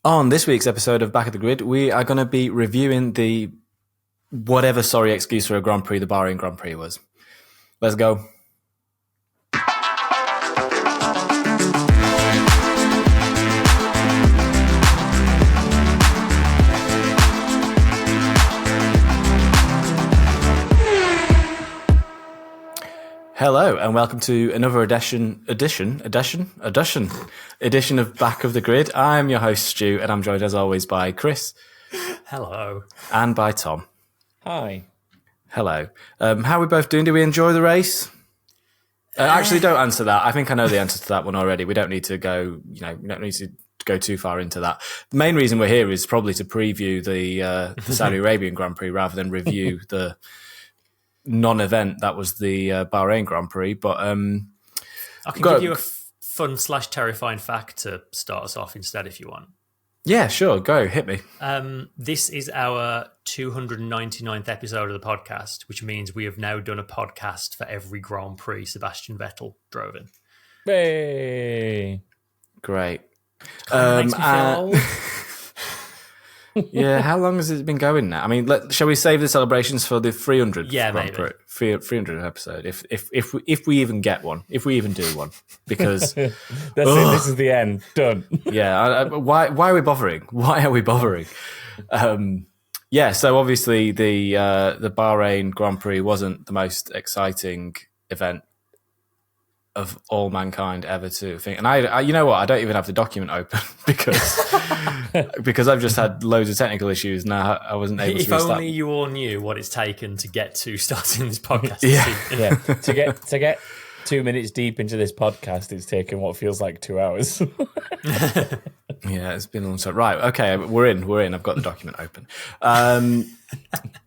On this week's episode of Back of the Grid, we are going to be reviewing the whatever sorry excuse for a Grand Prix the Bahrain Grand Prix was. Let's go. Hello and welcome to another edition of Back of the Grid. I'm your host Stu and I'm joined as always by Chris. Hello. And by Tom. Hi. Hello. How are we both doing? Do we enjoy the race? Actually, don't answer that. I think I know the answer to that one already. We don't need to go, we don't need to go too far into that. The main reason we're here is probably to preview the Saudi Arabian Grand Prix rather than review the non-event that was the Bahrain Grand Prix, but I can give you a fun/terrifying fact to start us off instead if you want. Yeah, sure, go, hit me. This is our 299th episode of the podcast, which means we have now done a podcast for every Grand Prix Sebastian Vettel drove in. Hey, great. Makes me feel old. Yeah, how long has it been going now? I mean, shall we save the celebrations for the 300th? Yeah, maybe 300th episode. If we even get one, if we even do one, because that's it. This is the end. Done. Yeah. Why are we bothering? Why are we bothering? Yeah. So obviously the Bahrain Grand Prix wasn't the most exciting event of all mankind ever to think. And I you know what? I don't even have the document open because I've just had loads of technical issues and I wasn't able to restart. If only you all knew what it's taken to get to starting this podcast. Yeah. To get 2 minutes deep into this podcast, it's taken what feels like 2 hours. Yeah, it's been a long time. Right, okay, we're in. I've got the document open.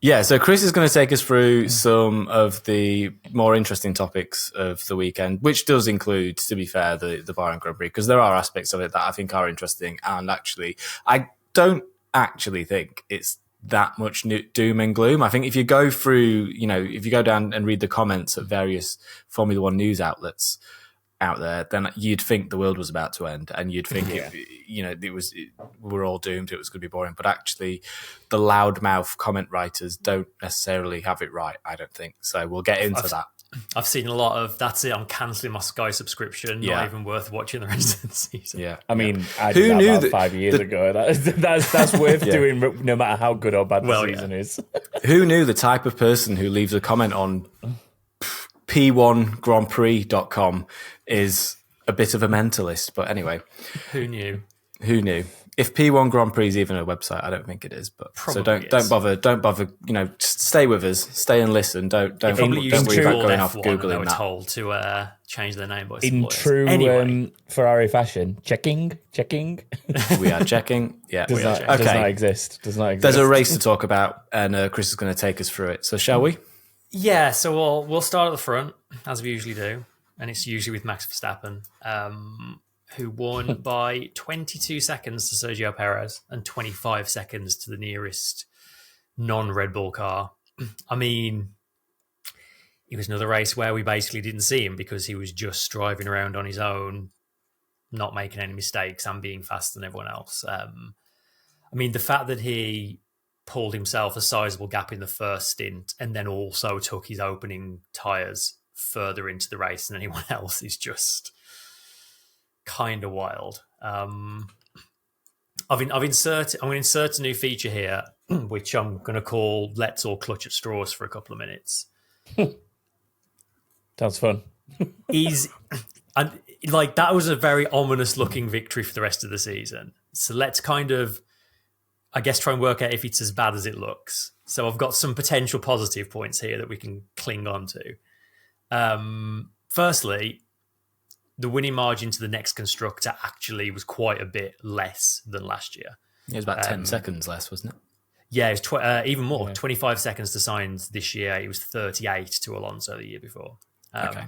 Yeah, so Chris is going to take us through some of the more interesting topics of the weekend, which does include, to be fair, the Bahrain Grand Prix, because there are aspects of it that I think are interesting. And actually, I don't actually think it's that much doom and gloom. I think if you go through, if you go down and read the comments at various Formula One news outlets out there, then you'd think the world was about to end, and you'd think we're all doomed. It was going to be boring, but actually, the loudmouth comment writers don't necessarily have it right. I don't think so. We'll get into that. I've seen a lot of that's it. I'm cancelling my Sky subscription. Not even worth watching the rest of the season. Yeah, I mean, I did that about 5 years ago. That's worth doing, no matter how good or bad the season is. Who knew the type of person who leaves a comment on P1grandprix.com is a bit of a mentalist, but anyway. Who knew? If P1 Grand Prix is even a website, I don't think it is. But probably so don't bother. Just stay with us, stay and listen. Don't worry about going off googling they were that. told to change their name. In true Ferrari fashion, checking. We are checking. Yeah, does not exist. There's a race to talk about, and Chris is going to take us through it. So shall we? Yeah. So we'll start at the front as we usually do. And it's usually with Max Verstappen, who won by 22 seconds to Sergio Perez and 25 seconds to the nearest non-Red Bull car. I mean, it was another race where we basically didn't see him because he was just driving around on his own, not making any mistakes and being faster than everyone else. I mean, the fact that he pulled himself a sizable gap in the first stint and then also took his opening tyres further into the race than anyone else is just kind of wild. I'm going to insert a new feature here, which I'm going to call "Let's all clutch at straws" for a couple of minutes. Sounds fun. That was a very ominous looking victory for the rest of the season. So let's kind of, I guess, try and work out if it's as bad as it looks. So I've got some potential positive points here that we can cling on to. Firstly, the winning margin to the next constructor actually was quite a bit less than last year. It was about 10 seconds less, wasn't it? Yeah, it was even more. Yeah. 25 seconds to Sainz this year. It was 38 to Alonso the year before. Okay.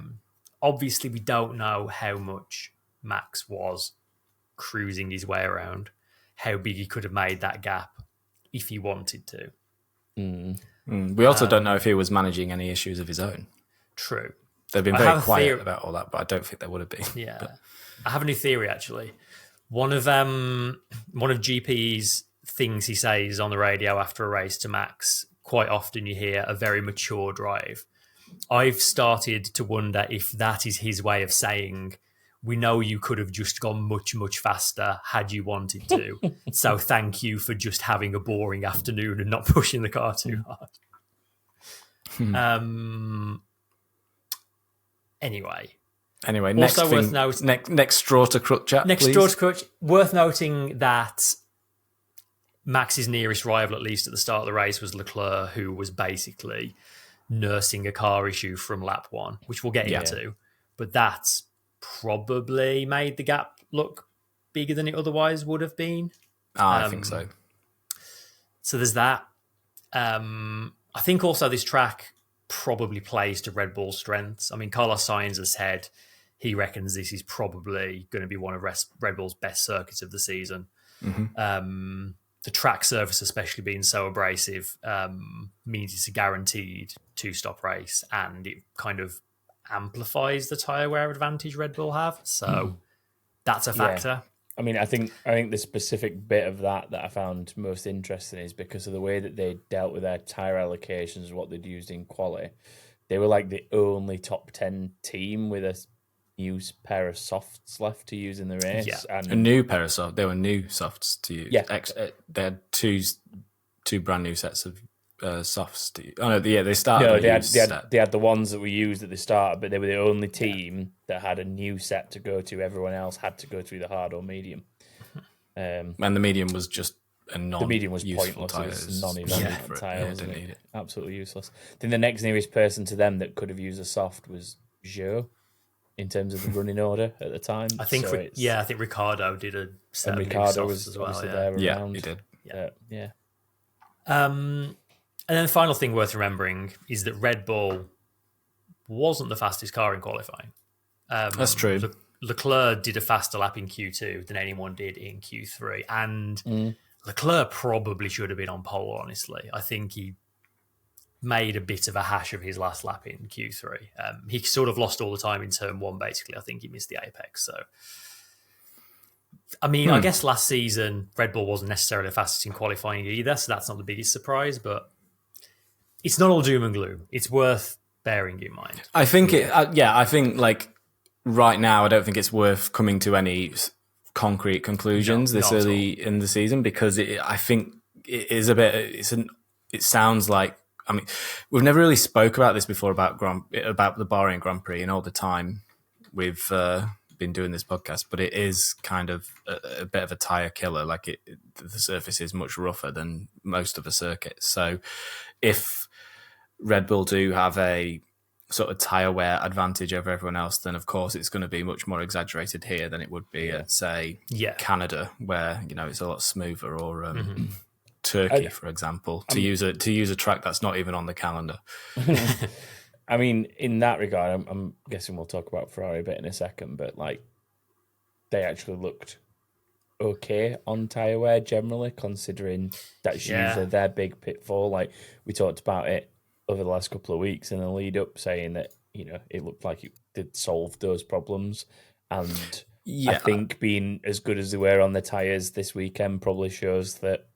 Obviously, we don't know how much Max was cruising his way around, how big he could have made that gap if he wanted to. We also don't know if he was managing any issues of his own. True. They've been very quiet about all that, but I don't think they would have been. Yeah. I have a new theory, actually. One of GP's things he says on the radio after a race to Max, quite often you hear a very mature drive. I've started to wonder if that is his way of saying, we know you could have just gone much, much faster had you wanted to. So thank you for just having a boring afternoon and not pushing the car too hard. Anyway, next also thing, next straw to crutch at. Next please. straw to crutch. Worth noting that Max's nearest rival, at least at the start of the race, was Leclerc, who was basically nursing a car issue from lap 1, which we'll get into. But that's probably made the gap look bigger than it otherwise would have been. I think so. So there's that. I think also this track probably plays to Red Bull's strengths. I mean, Carlos Sainz has said he reckons this is probably going to be one of Red Bull's best circuits of the season. The track surface, especially being so abrasive, means it's a guaranteed 2-stop race, and it kind of amplifies the tyre wear advantage Red Bull have. So that's a factor. I mean, I think the specific bit of that I found most interesting is because of the way that they dealt with their tyre allocations, what they'd used in quali. They were like the only top 10 team with a new pair of softs left to use in the race. Yeah. And a new pair of softs. They were new softs to use. Yeah. They had two brand new sets of softs to use. Oh, no, they started. No, they had the ones that we used at the start, but they were the only team that had a new set to go to. Everyone else had to go to either hard or medium. And the medium was just the medium was pointless. It was non-event tyre. Didn't need it. Absolutely useless. Then the next nearest person to them that could have used a soft was Joe, in terms of the running order at the time. I think I think Ricciardo did a set of Ricciardo was as well. there around. He did. And then the final thing worth remembering is that Red Bull wasn't the fastest car in qualifying. That's true. Leclerc did a faster lap in Q2 than anyone did in Q3. And Leclerc probably should have been on pole, honestly. I think he made a bit of a hash of his last lap in Q3. He sort of lost all the time in turn 1, basically. I think he missed the apex. So, I mean, I guess last season, Red Bull wasn't necessarily the fastest in qualifying either, so that's not the biggest surprise, but it's not all doom and gloom. It's worth bearing in mind. I think I think like right now, I don't think it's worth coming to any concrete conclusions this early in the season, because I think it is a bit. It sounds like. I mean, we've never really spoke about this before about the Bahrain Grand Prix and all the time we've been doing this podcast, but it is kind of a bit of a tyre killer. Like the surface is much rougher than most of the circuits. So if Red Bull do have a sort of tyre wear advantage over everyone else, then of course it's going to be much more exaggerated here than it would be at, say, Canada, where it's a lot smoother, or Turkey, for example, to use a track that's not even on the calendar. I mean, in that regard, I'm guessing we'll talk about Ferrari a bit in a second, but like they actually looked okay on tyre wear generally, considering that's usually their big pitfall. Like we talked about it over the last couple of weeks in the lead up, saying that it looked like it did solve those problems, and I think being as good as they were on the tyres this weekend probably shows that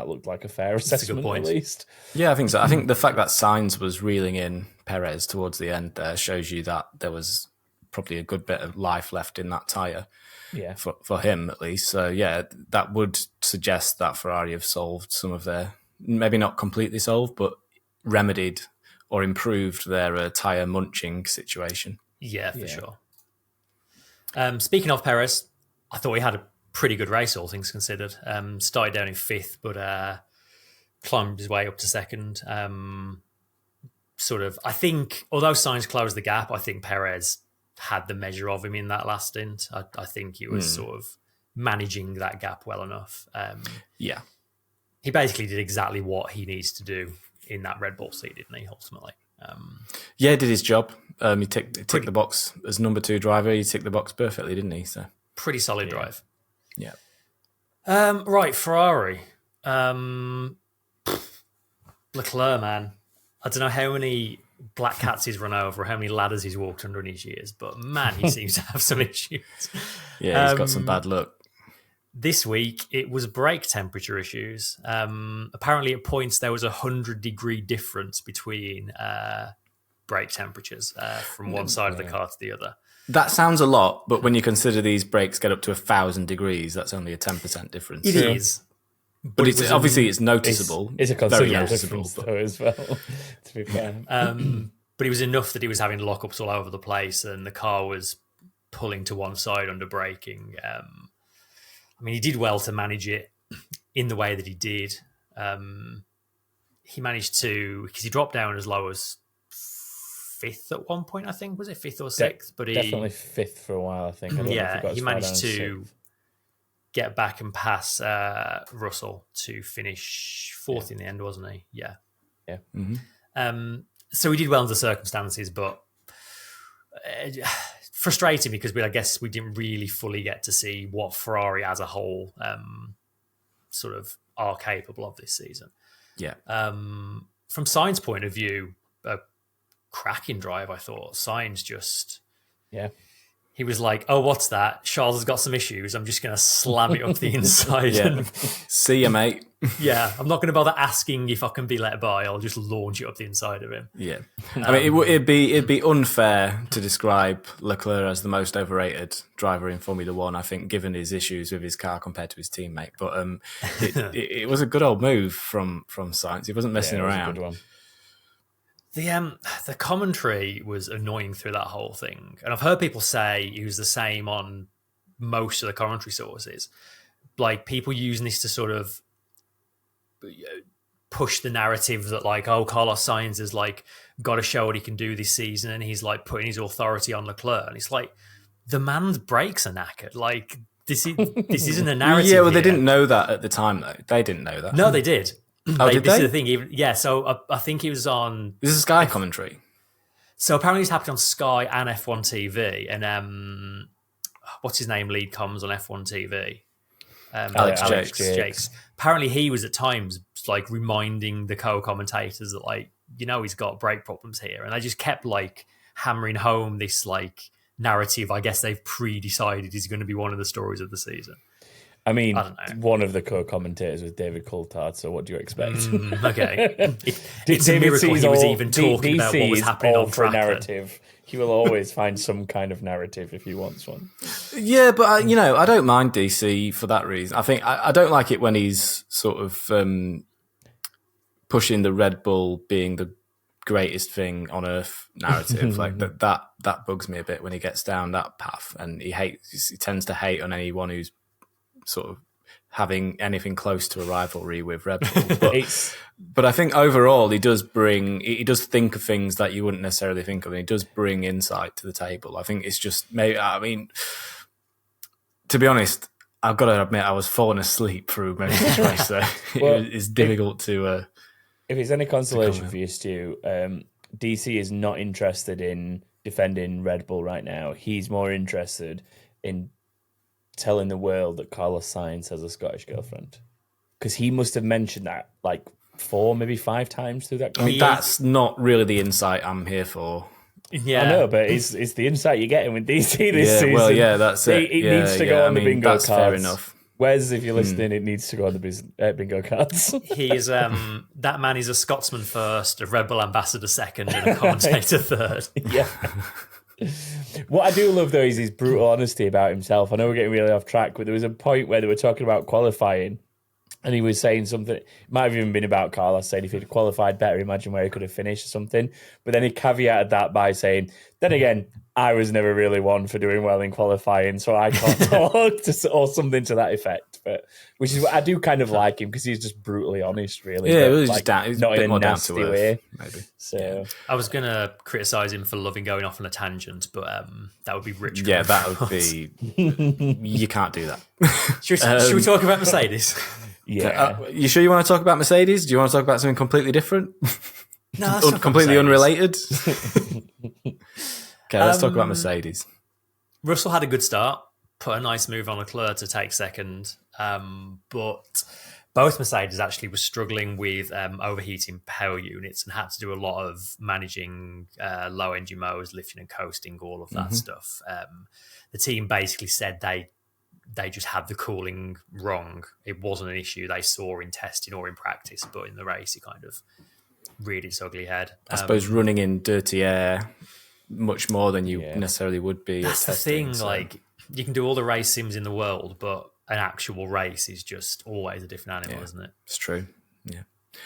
looked like a fair assessment, at least. Yeah, I think so. I think the fact that Sainz was reeling in Perez towards the end there shows you that there was probably a good bit of life left in that tyre. Yeah, for him at least. So yeah, that would suggest that Ferrari have solved some of their, maybe not completely solved, but remedied or improved their tyre munching situation. Yeah, for sure. Speaking of Perez, I thought he had a pretty good race, all things considered. Started down in 5th, but climbed his way up to 2nd. I think, although Sainz closed the gap, I think Perez had the measure of him in that last stint. I think he was sort of managing that gap well enough. He basically did exactly what he needs to do in that Red Bull seat, didn't he, ultimately? He did his job. He ticked the box as number 2 driver. He ticked the box perfectly, didn't he? So pretty solid drive. Yeah. Right, Ferrari. Leclerc, man. I don't know how many black cats he's run over, how many ladders he's walked under in his years, but man, he seems to have some issues. Yeah, he's got some bad luck. This week, it was brake temperature issues. Apparently, at points, there was 100-degree difference between brake temperatures from one side of the car to the other. That sounds a lot, but when you consider these brakes get up to 1,000 degrees, that's only a 10% difference. It is. But it's obviously it's noticeable. It's a very considerable noticeable. difference, though, as well, to be fair. But it was enough that he was having lockups all over the place and the car was pulling to one side under braking. I mean, he did well to manage it in the way that he did. He managed to, because he dropped down as low as fifth at one point, I think. Was it fifth or sixth? But he definitely fifth for a while, I think. I don't know if he managed to sixth. get back and pass Russell to finish fourth in the end, wasn't he? Yeah. Yeah. Mm-hmm. So he did well under the circumstances, but frustrating because I guess we didn't really fully get to see what Ferrari as a whole sort of are capable of this season. Yeah. From Sainz's point of view, a cracking drive, I thought. Sainz just... Yeah. He was like, oh, what's that? Charles has got some issues. I'm just going to slam it up the inside. Yeah. See ya, mate. Yeah, I'm not going to bother asking if I can be let by. I'll just launch it up the inside of him. Yeah. I mean, it'd be unfair to describe Leclerc as the most overrated driver in Formula One, I think, given his issues with his car compared to his teammate. But it was a good old move from Sainz. He wasn't messing around. It was a good one. The commentary was annoying through that whole thing. And I've heard people say it was the same on most of the commentary sources. Like, people using this to sort of push the narrative that, like, oh, Carlos Sainz has, like, got to show what he can do this season and he's, like, putting his authority on Leclerc. And it's like, the man's brakes are knackered. Like, this isn't a narrative. Yeah, well, they didn't know that at the time, though. They didn't know that. No, they did. Oh, did this they? is the thing. So I think it was on... This is Sky commentary. So apparently it's happened on Sky and F1 TV. And what's his name? Lead comms on F1 TV. Alex Jakes. Apparently he was at times like reminding the co-commentators that, like, you know, he's got brake problems here. And they just kept like hammering home this like narrative. I guess they've pre-decided is going to be one of the stories of the season. I mean, I don't know. one of the co-commentators was David Coulthard, so what do you expect? Okay. It's a miracle he was even talking about what was happening on track. Narrative. He will always find some kind of narrative if he wants one. Yeah, but I don't mind DC for that reason. I think I don't like it when he's sort of pushing the Red Bull being the greatest thing on earth narrative. Like that bugs me a bit when he gets down that path, and he tends to hate on anyone who's sort of having anything close to a rivalry with Red Bull. But I think overall he does think of things that you wouldn't necessarily think of, and he does bring insight to the table. I think it's just maybe, I mean, to be honest, I've got to admit I was falling asleep through most of the race, so it's difficult to... if it's any consolation for you, Stu, DC is not interested in defending Red Bull right now. He's more interested in telling the world that Carlos Sainz has a Scottish girlfriend, because he must have mentioned that like 4, maybe 5 times through that. I mean, that's not really the insight I'm here for. Yeah, I know, but it's the insight you're getting with DC this season. Well, yeah, that's it. It needs to go on the bingo that's cards. Fair enough. Wes, if you're listening, it needs to go on the bingo cards. He is that man is a Scotsman first, a Red Bull ambassador second, and a commentator third. Yeah. What I do love, though, is his brutal honesty about himself. I know we're getting really off track, but there was a point where they were talking about qualifying, and he was saying something, it might have even been about Carlos, saying if he'd qualified better, imagine where he could have finished or something. But then he caveated that by saying, then again, I was never really one for doing well in qualifying, so I can't talk, or something to that effect. But which is what I do kind of like him, because he's just brutally honest, really. Yeah, but, it was like, just not in a more down nasty to earth, way. maybe. So I was going to criticise him for loving going off on a tangent, but that would be rich. Yeah, that would be... You can't do that. Should we talk about Mercedes? yeah. You sure you want to talk about Mercedes? Do you want to talk about something completely different? No, let's talk completely about unrelated? Okay, let's talk about Mercedes. Russell had a good start, put a nice move on Leclerc to take second, but both Mercedes actually were struggling with overheating power units and had to do a lot of managing low engine motors, lifting and coasting, all of that stuff. The team basically said they they just had the cooling wrong. It wasn't an issue they saw in testing or in practice, but in the race, it kind of reared its ugly head. I suppose running in dirty air much more than you necessarily would be. That's at the testing, thing. so. Like, you can do all the race sims in the world, but an actual race is just always a different animal, isn't it? It's true. Yeah.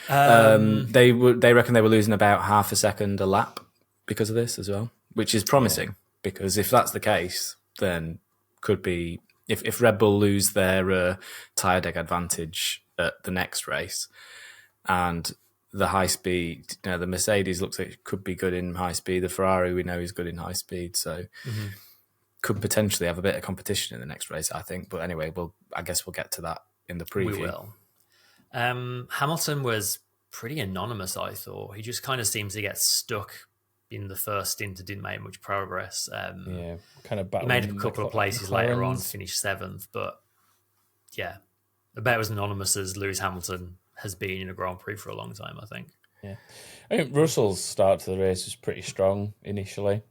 They reckon they were losing about half a second a lap because of this as well, which is promising because if that's the case, then could be if Red Bull lose their tyre deck advantage at the next race and the high speed, the Mercedes looks like it could be good in high speed. The Ferrari we know is good in high speed, so could potentially have a bit of competition in the next race, I think. But anyway, I guess we'll get to that in the preview. We will. Hamilton was pretty anonymous, I thought. He just kind of seems to get stuck in the first stint and didn't make much progress. Kind of. He made a couple of places later on, finished 7th, but yeah, about as anonymous as Lewis Hamilton has been in a Grand Prix for a long time, I think. Yeah, I think Russell's start to the race was pretty strong initially.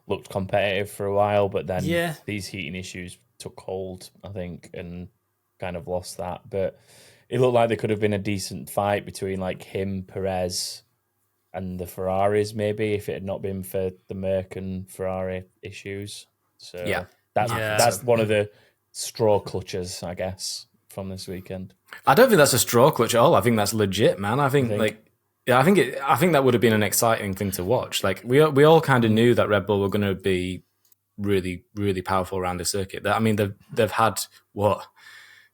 Looked competitive for a while, but then these heating issues took hold, I think, and kind of lost that. But it looked like there could have been a decent fight between like him, Perez, and the Ferraris, maybe, if it had not been for the Merc and Ferrari issues. So that's one of the straw clutches, I guess, from this weekend. I don't think that's a straw clutch at all. I think that's legit, man. I think that would have been an exciting thing to watch. Like we all kind of knew that Red Bull were going to be really, really powerful around the circuit. I mean, they've had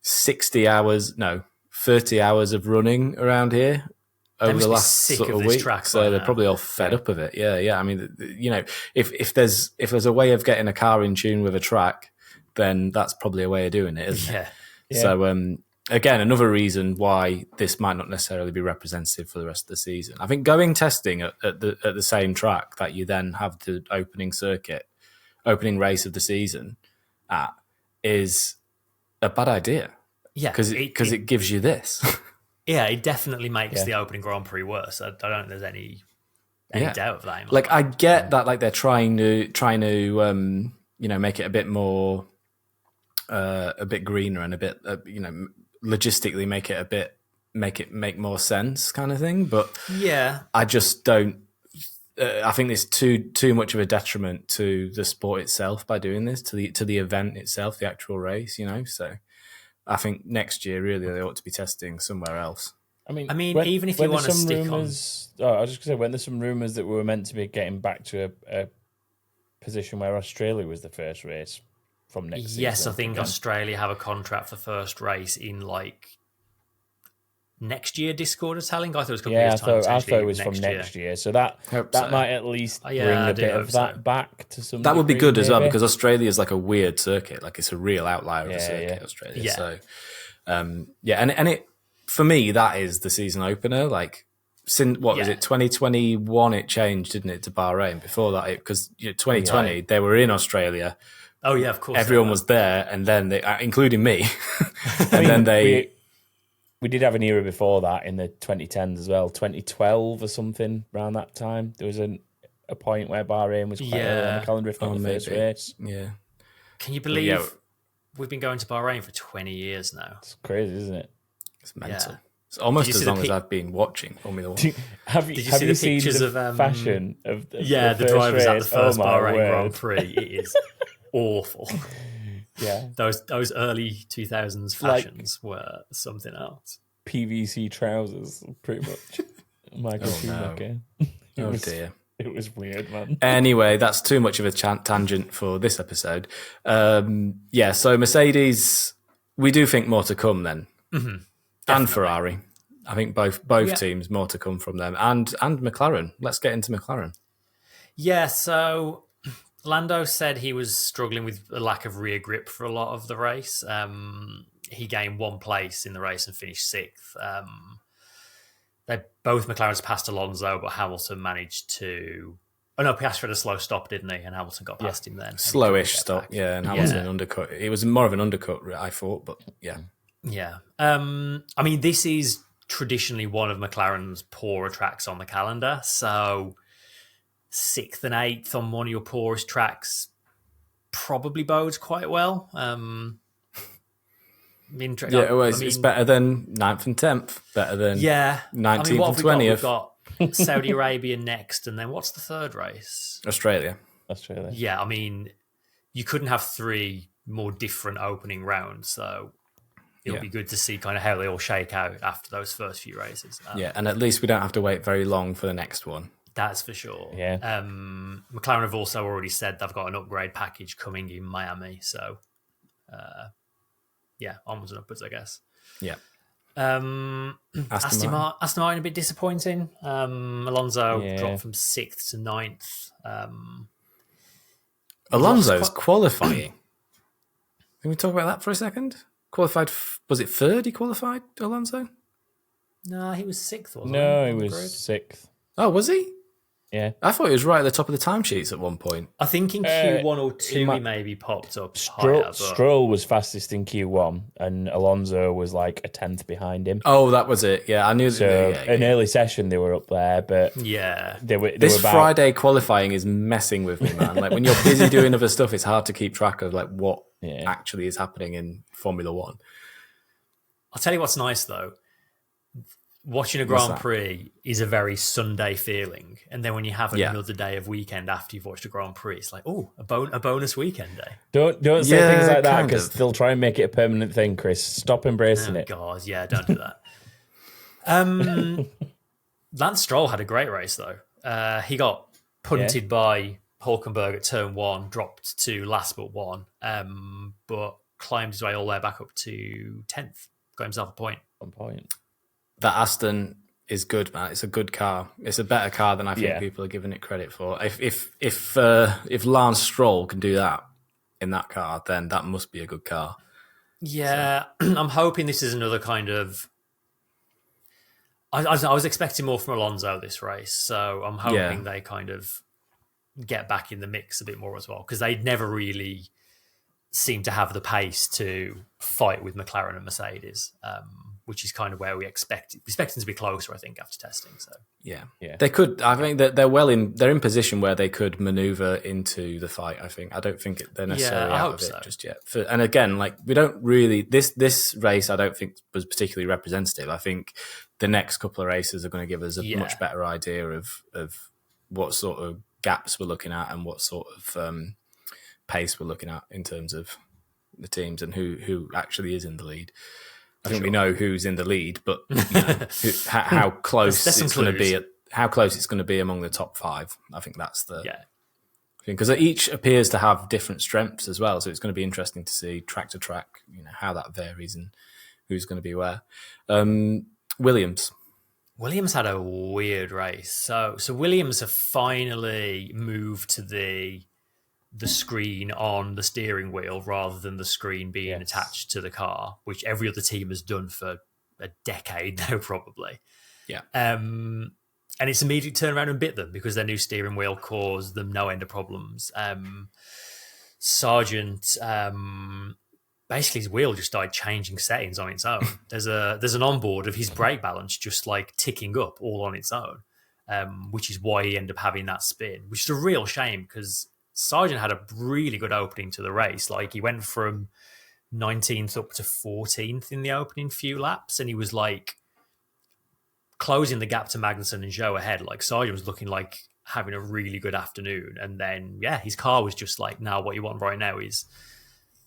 30 hours of running around here over the last sort of week. So they're probably all fed up of it. Yeah. I mean, if there's a way of getting a car in tune with a track, then that's probably a way of doing it, isn't it? Yeah. So again, another reason why this might not necessarily be representative for the rest of the season. I think going testing at the same track that you then have the opening race of the season at is a bad idea. Yeah, because it gives you this. Yeah, it definitely makes the opening Grand Prix worse. I don't think there's any doubt of that. Like I get that, like they're trying to make it a bit more, a bit greener and a bit logistically make more sense, kind of thing. But I just don't. I think it's too much of a detriment to the sport itself by doing this, to the event itself, the actual race. So I think next year really they ought to be testing somewhere else. I mean, even if you want to stick rumors, on, I was just going to say, when there's some rumors that we were meant to be getting back to a position where Australia was the first race from next season. Yes, I think Australia have a contract for first race in next year. Discord is telling. I thought it was a couple years time. I thought it was from next year. So that might at least bring a bit of that back to some. That would be good as well, because Australia is like a weird circuit. Like it's a real outlier of a circuit, Australia. Yeah. So, and it for me that is the season opener. Like, since was it 2021? It changed, didn't it, to Bahrain? Before that, because 2020 they were in Australia. Oh yeah, of course. Everyone was there, and then they, including me, then they. We did have an era before that in the 2010s as well, 2012 or something around that time. There was a point where Bahrain was quite early on the calendar, if not the first race. Yeah. Can you believe we've been going to Bahrain for 20 years now? It's crazy, isn't it? It's mental. Yeah. It's almost as long as I've been watching Formula 1. Have you seen the fashion of the drivers race? at the first Bahrain Grand Prix? It is awful. Yeah, those early 2000s fashions were something else. PVC trousers, pretty much. Michael Schumacher. Dear. It was weird, man. Anyway, that's too much of a tangent for this episode. So Mercedes, we do think more to come then. Mm-hmm. And Ferrari. I think both teams, more to come from them. And McLaren. Let's get into McLaren. Yeah, so Lando said he was struggling with a lack of rear grip for a lot of the race. He gained one place in the race and finished 6th. Both McLarens passed Alonso, but Hamilton managed to... Oh no, Piastri had a slow stop, didn't he? And Hamilton got past him then. Slowish stop, and Hamilton undercut. It was more of an undercut, I thought, but yeah. Yeah. I mean, this is traditionally one of McLaren's poorer tracks on the calendar, so 6th and 8th on one of your poorest tracks, probably bodes quite well. It's better than 9th and 10th, better than 19th and 20th. We've got Saudi Arabia next, and then what's the third race? Australia. Yeah, I mean, you couldn't have 3 more different opening rounds, so it'll be good to see kind of how they all shake out after those first few races. And at least we don't have to wait very long for the next one. That's for sure. Yeah. McLaren have also already said they've got an upgrade package coming in Miami, so onwards and upwards, I guess. Yeah. Aston Martin a bit disappointing. Alonso dropped from 6th to 9th. Alonso's qualifying. Can we talk about that for a second? Qualified, was it 3rd he qualified, Alonso? No, he was 6th, wasn't he? No, he was 6th. Oh, was he? Yeah. I thought he was right at the top of the timesheets at one point. I think in Q1 or 2 he maybe popped up higher. Stroll was fastest in Q1 and Alonso was like a 10th behind him. Oh, that was it. Yeah, I knew. So an early session they were up there, but they were Friday qualifying is messing with me, man. Like when you're busy doing other stuff, it's hard to keep track of like what actually is happening in Formula One. I'll tell you what's nice though. Watching a Grand Prix is a very Sunday feeling. And then when you have another day of weekend after you've watched a Grand Prix, it's like, a bonus weekend day. Don't say things like that because they'll try and make it a permanent thing, Chris. Stop embracing it. God, yeah, don't do that. Lance Stroll had a great race, though. He got punted by Hulkenberg at turn 1, dropped to last but 1, but climbed his way all the way back up to 10th, got himself a point. 1 point. That Aston is good, man. It's a good car. It's a better car than I think people are giving it credit for. If Lance Stroll can do that in that car, then that must be a good car. Yeah, so. I'm hoping this is another kind of. I was expecting more from Alonso this race, so I'm hoping they kind of get back in the mix a bit more as well, because they never really seem to have the pace to fight with McLaren and Mercedes. Which is kind of where we expect them to be closer, I think, after testing. So yeah, they could. I think that they're in position where they could maneuver into the fight. I don't think they're necessarily out of it just yet. And again, like we don't really this race. I don't think was particularly representative. I think the next couple of races are going to give us a much better idea of what sort of gaps we're looking at and what sort of pace we're looking at in terms of the teams and who actually is in the lead. I think we know who's in the lead, but how close it's going to be. How close it's going to be among the top 5. I think that's the thing, because each appears to have different strengths as well. So it's going to be interesting to see track to track, how that varies and who's going to be where. Williams had a weird race. So Williams have finally moved to the screen on the steering wheel rather than the screen being attached to the car, which every other team has done for a decade now, probably. Yeah. And it's immediately turned around and bit them because their new steering wheel caused them no end of problems. Sargent, basically his wheel just started changing settings on its own. There's an onboard of his brake balance just like ticking up all on its own, which is why he ended up having that spin, which is a real shame because Sargent had a really good opening to the race. Like he went from 19th up to 14th in the opening few laps, and he was like closing the gap to Magnussen and Zhou ahead. Like Sargent was looking like having a really good afternoon, and then his car was just like, now what you want right now is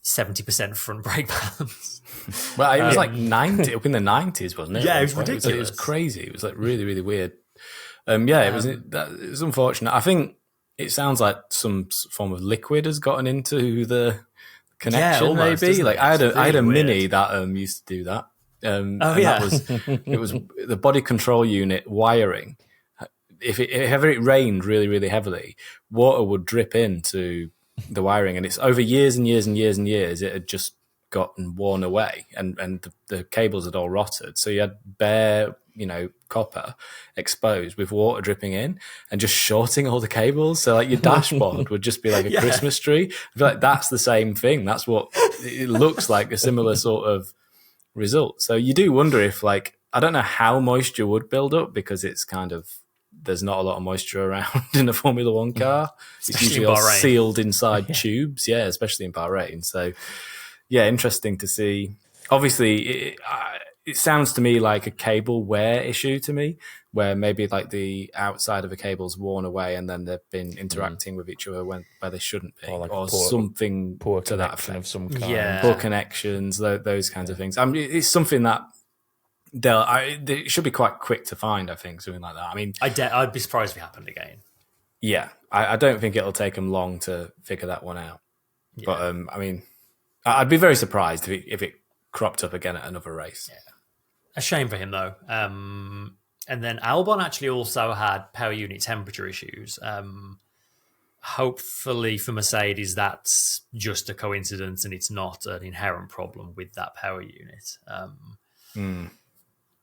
70% front brake balance. Well, it was like 90 up in the 90s, wasn't it? Yeah, it was ridiculous. It was crazy. It was like really, really weird. It was unfortunate. I think it sounds like some form of liquid has gotten into the connection, almost, maybe. Like I had a Mini that used to do that. It was the body control unit wiring. If it rained really, really heavily, water would drip into the wiring, and it's over years and years and years and years. It had just gotten worn away, and the cables had all rotted. So you had bare, copper exposed with water dripping in and just shorting all the cables. So like your dashboard would just be like a Christmas tree. I feel like that's the same thing. That's what it looks like, a similar sort of result. So you do wonder if, like, I don't know how moisture would build up because it's kind of there's not a lot of moisture around in a Formula One car. It's Especially usually in all Bahrain. sealed inside tubes. Yeah, especially in Bahrain. So, yeah, interesting to see. Obviously, it sounds to me like a cable wear issue to me, where maybe like the outside of a cable's worn away and then they've been interacting with each other where they shouldn't be, Or like something poor to that connection effect. of some kind. Yeah. Poor connections, those kinds of things. I mean, it's something that it should be quite quick to find, I think, something like that. I mean, I'd be surprised if it happened again. yeah, I don't think it'll take them long to figure that one out. Yeah. But I mean, I'd be very surprised if it cropped up again at another race. Yeah. A shame for him, though. And then Albon actually also had power unit temperature issues. Hopefully for Mercedes, that's just a coincidence and it's not an inherent problem with that power unit.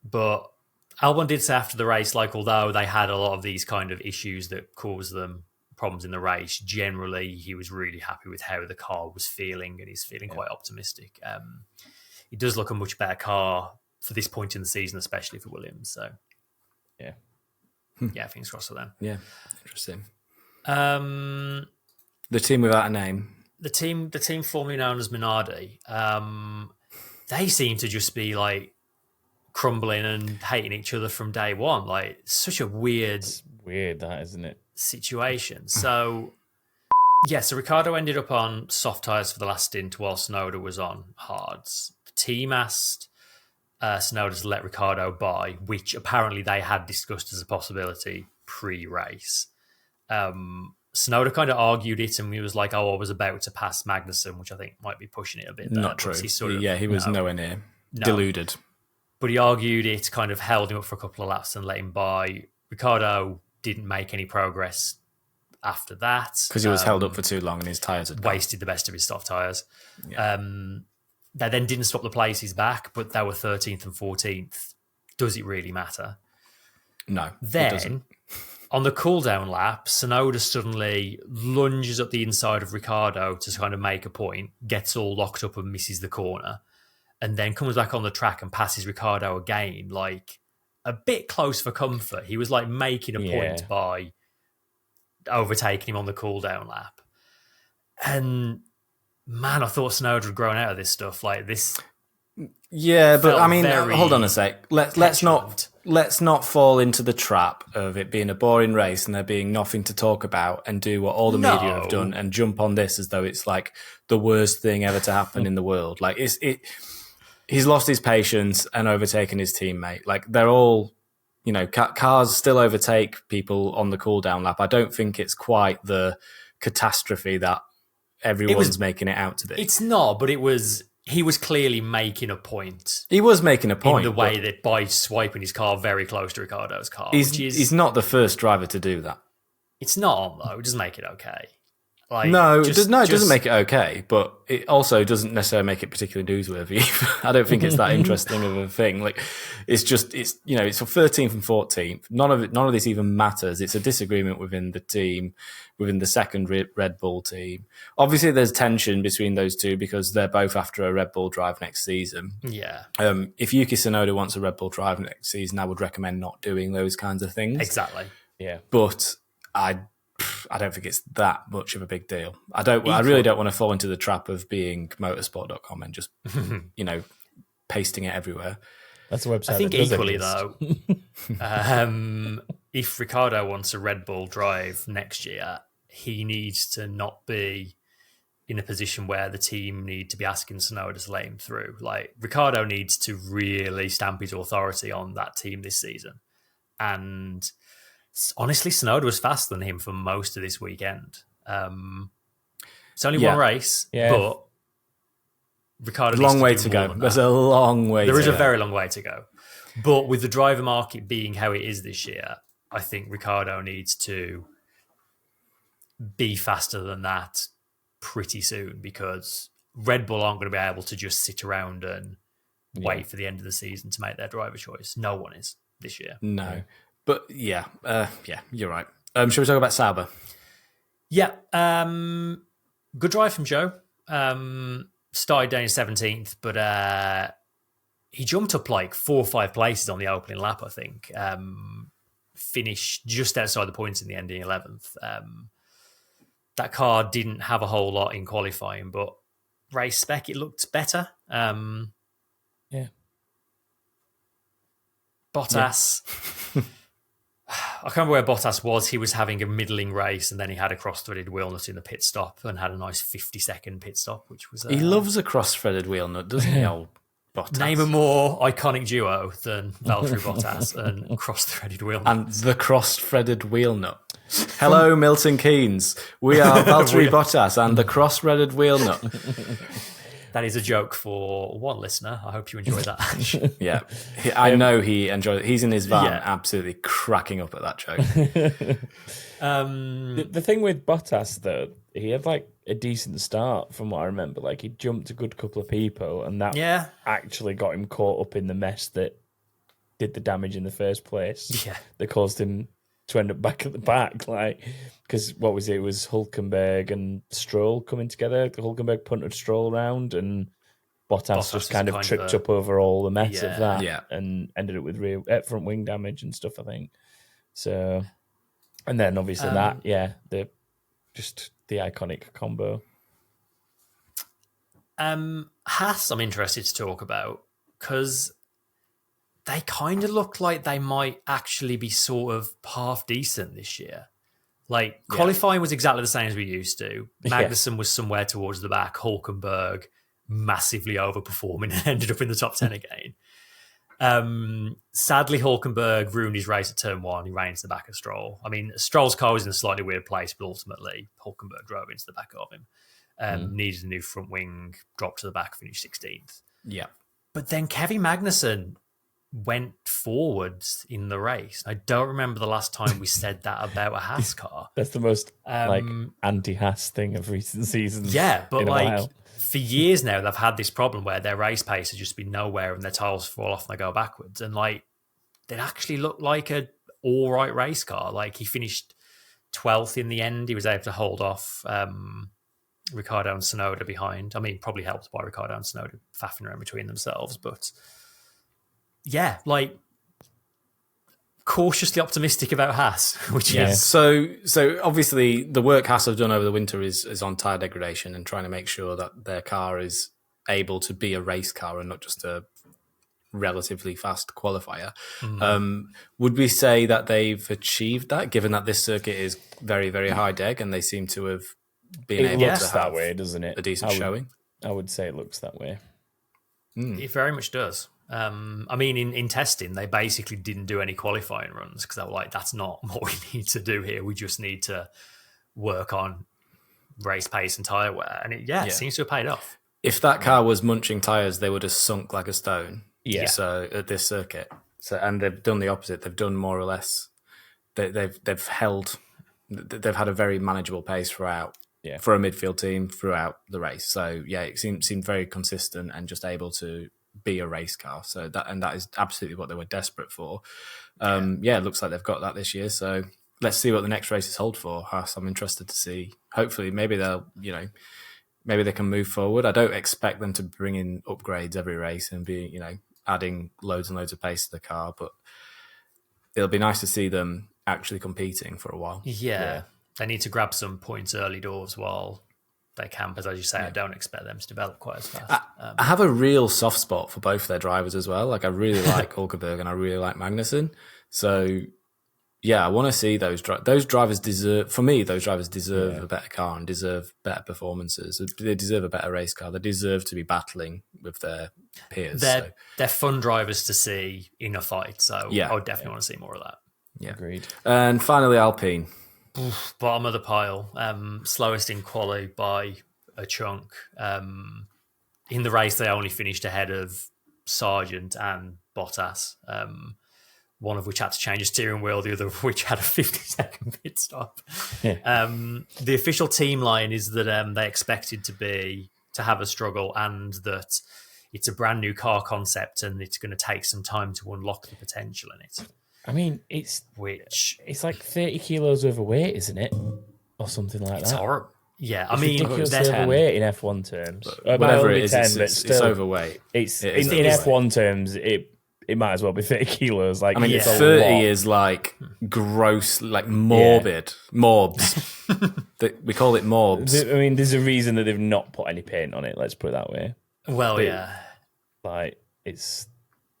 But Albon did say after the race, like, although they had a lot of these kind of issues that caused them problems in the race, generally he was really happy with how the car was feeling and he's feeling quite optimistic. It does look a much better car for this point in the season, especially for Williams. So, Yeah. Yeah, fingers crossed for them. Yeah, interesting. The The team without a name. team formerly known as Minardi, they seem to just be like crumbling and hating each other from day one. Like, it's such a weird Weird, that, isn't it? situation. So, yeah, so Ricciardo ended up on soft tyres for the last stint while Tsunoda was on hards. The team asked Tsunoda to let Ricciardo by, which apparently they had discussed as a possibility pre-race. Tsunoda kind of argued it and he was like, I was about to pass Magnussen, which I think might be pushing it a bit there. Not true. He He was nowhere near. No. Deluded. But he argued it, kind of held him up for a couple of laps and let him by. Ricciardo didn't make any progress after that. Because he was held up for too long and his tyres had gone. Wasted the best of his soft tyres. Yeah. They then didn't swap the places back, but they were 13th and 14th. Does it really matter? No, it Then, doesn't. on the cool-down lap, Tsunoda suddenly lunges up the inside of Ricciardo to kind of make a point, gets all locked up and misses the corner, and then comes back on the track and passes Ricciardo again, like a bit close for comfort. He was like making a point by overtaking him on the cool-down lap. And man, I thought Tsunoda had grown out of this stuff. Like this, Yeah, but felt I mean, very hold on a sec. Let's not fall into the trap of it being a boring race and there being nothing to talk about and do what all the media have done and jump on this as though it's like the worst thing ever to happen in the world. Like he's lost his patience and overtaken his teammate. Like they're all, cars still overtake people on the cool down lap. I don't think it's quite the catastrophe that everyone's making it out to be. It's not, but he was clearly making a point. He was making a point In the way that by swiping his car very close to Ricciardo's car. He's not the first driver to do that. It's not on, though. It doesn't make it okay. Like, it doesn't make it okay, but it also doesn't necessarily make it particularly newsworthy. I don't think it's that interesting of a thing. Like, it's for 13th and 14th. None of this even matters. It's a disagreement within the team, within the second Red Bull team. Obviously, there's tension between those two because they're both after a Red Bull drive next season. Yeah. If Yuki Tsunoda wants a Red Bull drive next season, I would recommend not doing those kinds of things. Exactly. Yeah. But I don't think it's that much of a big deal. I really don't want to fall into the trap of being motorsport.com and just, pasting it everywhere. That's a website. I think that does equally, exist. though, if Ricciardo wants a Red Bull drive next year, he needs to not be in a position where the team need to be asking Tsunoda to let him through. Like, Ricciardo needs to really stamp his authority on that team this season. And honestly, Tsunoda was faster than him for most of this weekend. It's only one race, but Ricciardo long way to go. There's a long way to go. There is a very long way to go. But with the driver market being how it is this year, I think Ricciardo needs to be faster than that pretty soon because Red Bull aren't going to be able to just sit around and wait for the end of the season to make their driver choice. No one is this year. No. But yeah, you're right. Shall we talk about Sauber? Yeah, good drive from Joe. Started down in 17th, but he jumped up like 4 or 5 places on the opening lap, I think. finished just outside the points in the ending 11th. That car didn't have a whole lot in qualifying, but race spec, it looked better. Bottas. Yeah. I can't remember where Bottas was. He was having a middling race, and then he had a cross-threaded wheel nut in the pit stop and had a nice 50-second pit stop, which was... he loves a cross-threaded wheel nut, doesn't he, old Bottas? Name a more iconic duo than Valtteri Bottas and cross-threaded wheel nut. And the cross-threaded wheel nut. Hello, Milton Keynes. We are Valtteri Bottas and the cross-threaded wheel nut. That is a joke for one listener. I hope you enjoyed that. Yeah, I know he enjoyed it. He's in his van, absolutely cracking up at that joke. The thing with Bottas, though, he had like a decent start from what I remember. Like he jumped a good couple of people, and that actually got him caught up in the mess that did the damage in the first place. Yeah, that caused him to end up back at the back, like because what was it? It was Hülkenberg and Stroll coming together. Hülkenberg punted Stroll around, and Bottas just kind of tripped up over all the mess of that, and ended up with rear front wing damage and stuff, I think. So, and then obviously the iconic combo. Haas, I'm interested to talk about because they kind of look like they might actually be sort of half decent this year. Like, qualifying was exactly the same as we used to. Magnussen was somewhere towards the back. Hülkenberg massively overperforming and ended up in the top 10 again. Sadly, Hülkenberg ruined his race at turn 1. He ran into the back of Stroll. I mean, Stroll's car was in a slightly weird place, but ultimately, Hülkenberg drove into the back of him. Needed a new front wing, dropped to the back, finished 16th. Yeah. But then Kevin Magnussen went forwards in the race. I don't remember the last time we said that about a Haas car. That's the most anti-Haas thing of recent seasons. Yeah, but for years now, they've had this problem where their race pace has just been nowhere and their tires fall off and they go backwards. And it actually looked like a all right race car. Like he finished 12th in the end. He was able to hold off Ricciardo and Tsunoda behind. I mean, probably helped by Ricciardo and Tsunoda faffing around between themselves, but yeah, cautiously optimistic about Haas, which is... So obviously the work Haas have done over the winter is on tyre degradation and trying to make sure that their car is able to be a race car and not just a relatively fast qualifier. Would we say that they've achieved that, given that this circuit is very, very high deg and they seem to have been able to have that way, doesn't it? A decent showing? I would say it looks that way. It very much does. I mean, in testing, they basically didn't do any qualifying runs because they were like, that's not what we need to do here. We just need to work on race pace and tyre wear. And it seems to have paid off. If that car was munching tyres, they would have sunk like a stone. Yeah. So at this circuit. And they've done the opposite. They've done more or less. They've had a very manageable pace throughout. Yeah. For a midfield team throughout the race. So it seemed very consistent and just able to be a race car. So that is absolutely what they were desperate for. It looks like they've got that this year. So let's see what the next races hold for Haas. I'm interested to see. Hopefully, maybe maybe they can move forward. I don't expect them to bring in upgrades every race and be, adding loads and loads of pace to the car, but it'll be nice to see them actually competing for a while. Yeah. They need to grab some points early doors while they can, because as you say, I don't expect them to develop quite as fast. I have a real soft spot for both their drivers as well. Like I really like Hülkenberg and I really like Magnussen. So I want to see those drivers deserve. For me, those drivers deserve a better car and deserve better performances. They deserve a better race car. They deserve to be battling with their peers. They're fun drivers to see in a fight. So I would definitely want to see more of that. Yeah, agreed. And finally, Alpine. Bottom of the pile, slowest in quali by a chunk. In the race, they only finished ahead of Sargent and Bottas, one of which had to change his steering wheel, the other of which had a 50-second pit stop. Yeah. The official team line is that they expected to have a struggle and that it's a brand new car concept and it's going to take some time to unlock the potential in it. I mean, it's like 30 kilos overweight, isn't it? Or something like that. It's horrible. Yeah, it's ridiculous overweight in F1 terms. Whatever it is, it's overweight. In F1 terms, it it might as well be 30 kilos. Like, I mean, it's a 30 lot. is like gross, like morbid. Morbs. We call it morbs. I mean, there's a reason that they've not put any paint on it. Let's put it that way. Well, But, yeah. Like, it's,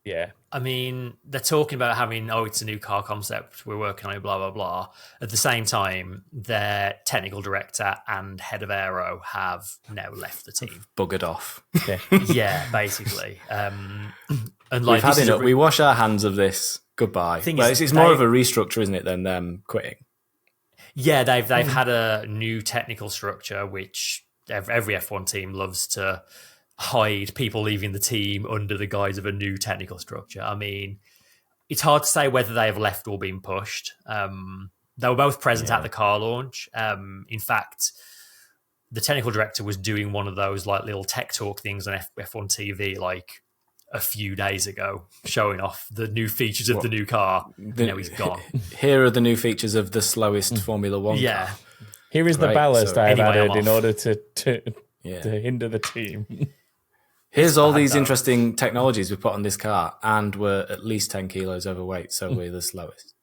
yeah. I mean, they're talking about having, it's a new car concept, we're working on it, blah, blah, blah. At the same time, their technical director and head of aero have now left the team. Buggered off. Yeah. Yeah, basically. And like, We've had this is enough. We wash our hands of this. Goodbye. Thing Well, is, it's more of a restructure, isn't it, than them quitting? Yeah, they've had a new technical structure, which every F1 team loves to hide people leaving the team under the guise of a new technical structure. I mean, it's hard to say whether they have left or been pushed. They were both present at the car launch. In fact, the technical director was doing one of those like little tech talk things on F1 TV like a few days ago, showing off the new features of the new car. He's gone. Here are the new features of the slowest Formula One car. Here is the Great. ballast So I've anyway, added I'm in off. order to hinder the team. Here's all bad, these though. interesting technologies we put on this car, and we're at least 10 kilos overweight, so we're the slowest.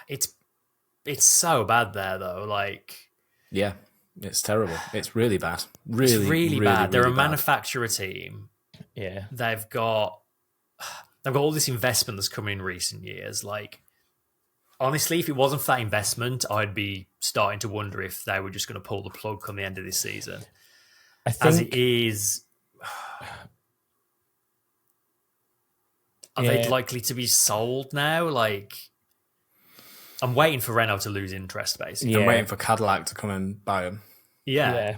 It's so bad there though. Like, Yeah, it's terrible. It's really bad. Really, it's really bad. They're really a manufacturer team. Yeah. They've got all this investment that's come in recent years. Like, honestly, if it wasn't for that investment, I'd be starting to wonder if they were just going to pull the plug come the end of this season. I As think it is, are they likely to be sold now? Like, I'm waiting for Renault to lose interest, basically. I'm waiting for Cadillac to come and buy them. Yeah.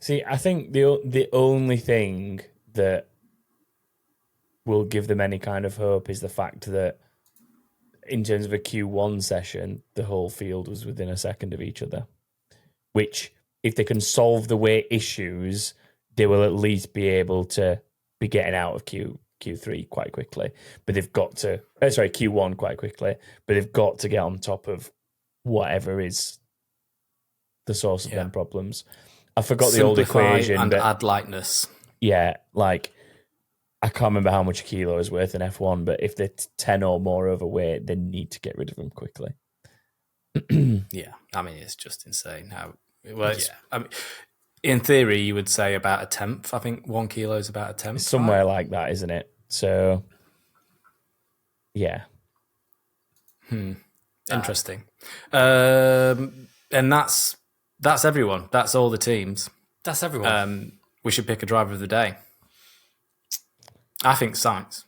See, I think the only thing that will give them any kind of hope is the fact that in terms of a Q1 session, the whole field was within a second of each other, which if they can solve the weight issues, they will at least be able to be getting out of Q3 quite quickly. But they've got to, Q1 quite quickly, but they've got to get on top of whatever is the source of them problems. I forgot the old equation. And but add lightness. yeah, like, I can't remember how much a kilo is worth in F1, but if they're 10 or more overweight, they need to get rid of them quickly. Yeah, I mean, it's just insane how. Well, I mean, in theory, you would say about a tenth. I think 1 kilo is about a tenth. It's somewhere like that, isn't it? So, yeah. Interesting. And that's everyone. That's all the teams. That's everyone. We should pick a driver of the day. I think Sainz.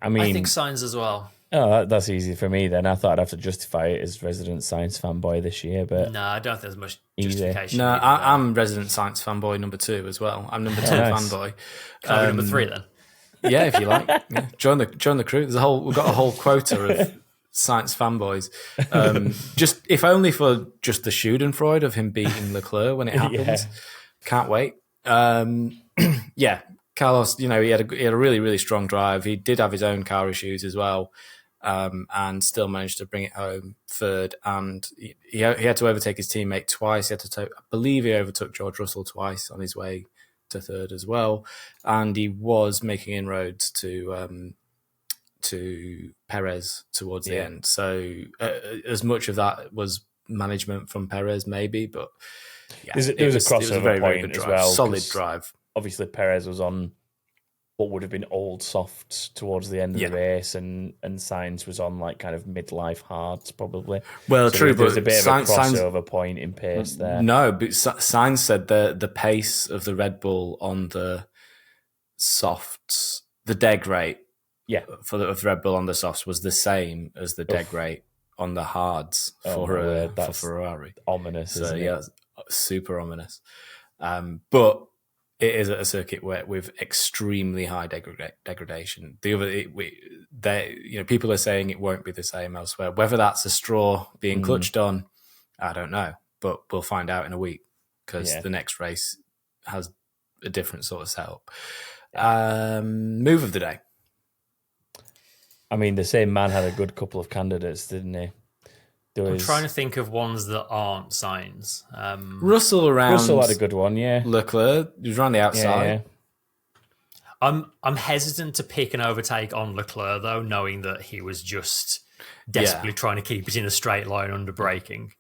I mean, I think Sainz as well. Oh, that's easy for me then. I thought I'd have to justify it as resident Sainz fanboy this year, but No, I don't think there's much Easy. justification. No, either. I'm resident Sainz fanboy number 2 as well. I'm number 2 nice. fanboy. Can I be number 3 then? Yeah, if you like. Yeah. Join the crew. We've got a whole quota of Sainz fanboys. Just if only for just the Schadenfreude of him beating Leclerc when it happens. Yeah. Can't wait. Yeah, Carlos. He had a really, really strong drive. He did have his own car issues as well, and still managed to bring it home third. And he had to overtake his teammate twice. I believe he overtook George Russell twice on his way to third as well, and he was making inroads to Perez towards the end. So as much of that was management from Perez, maybe, but yeah, there was a crossover very, very point good as drive. well. Solid 'cause drive. Obviously, Perez was on what would have been old softs towards the end of the race, and Sainz was on like kind of midlife hards probably. Well, So true, there was but a bit of a Sainz- crossover point in pace there. No, but Sainz said the pace of the Red Bull on the softs, the deg rate, of the Red Bull on the softs was the same as the deg rate on the hards for Ferrari. Ominous, So isn't it? yeah, super ominous. But it is at a circuit with extremely high degradation. People are saying it won't be the same elsewhere. Whether that's a straw being clutched on, I don't know. But we'll find out in a week because the next race has a different sort of setup. Move of the day. I mean, the same man had a good couple of candidates, didn't he? I'm trying to think of ones that aren't Sainz. Russell Russell had a good one, yeah. Leclerc, he was around the outside. Yeah. I'm hesitant to pick an overtake on Leclerc though, knowing that he was just desperately trying to keep it in a straight line under braking.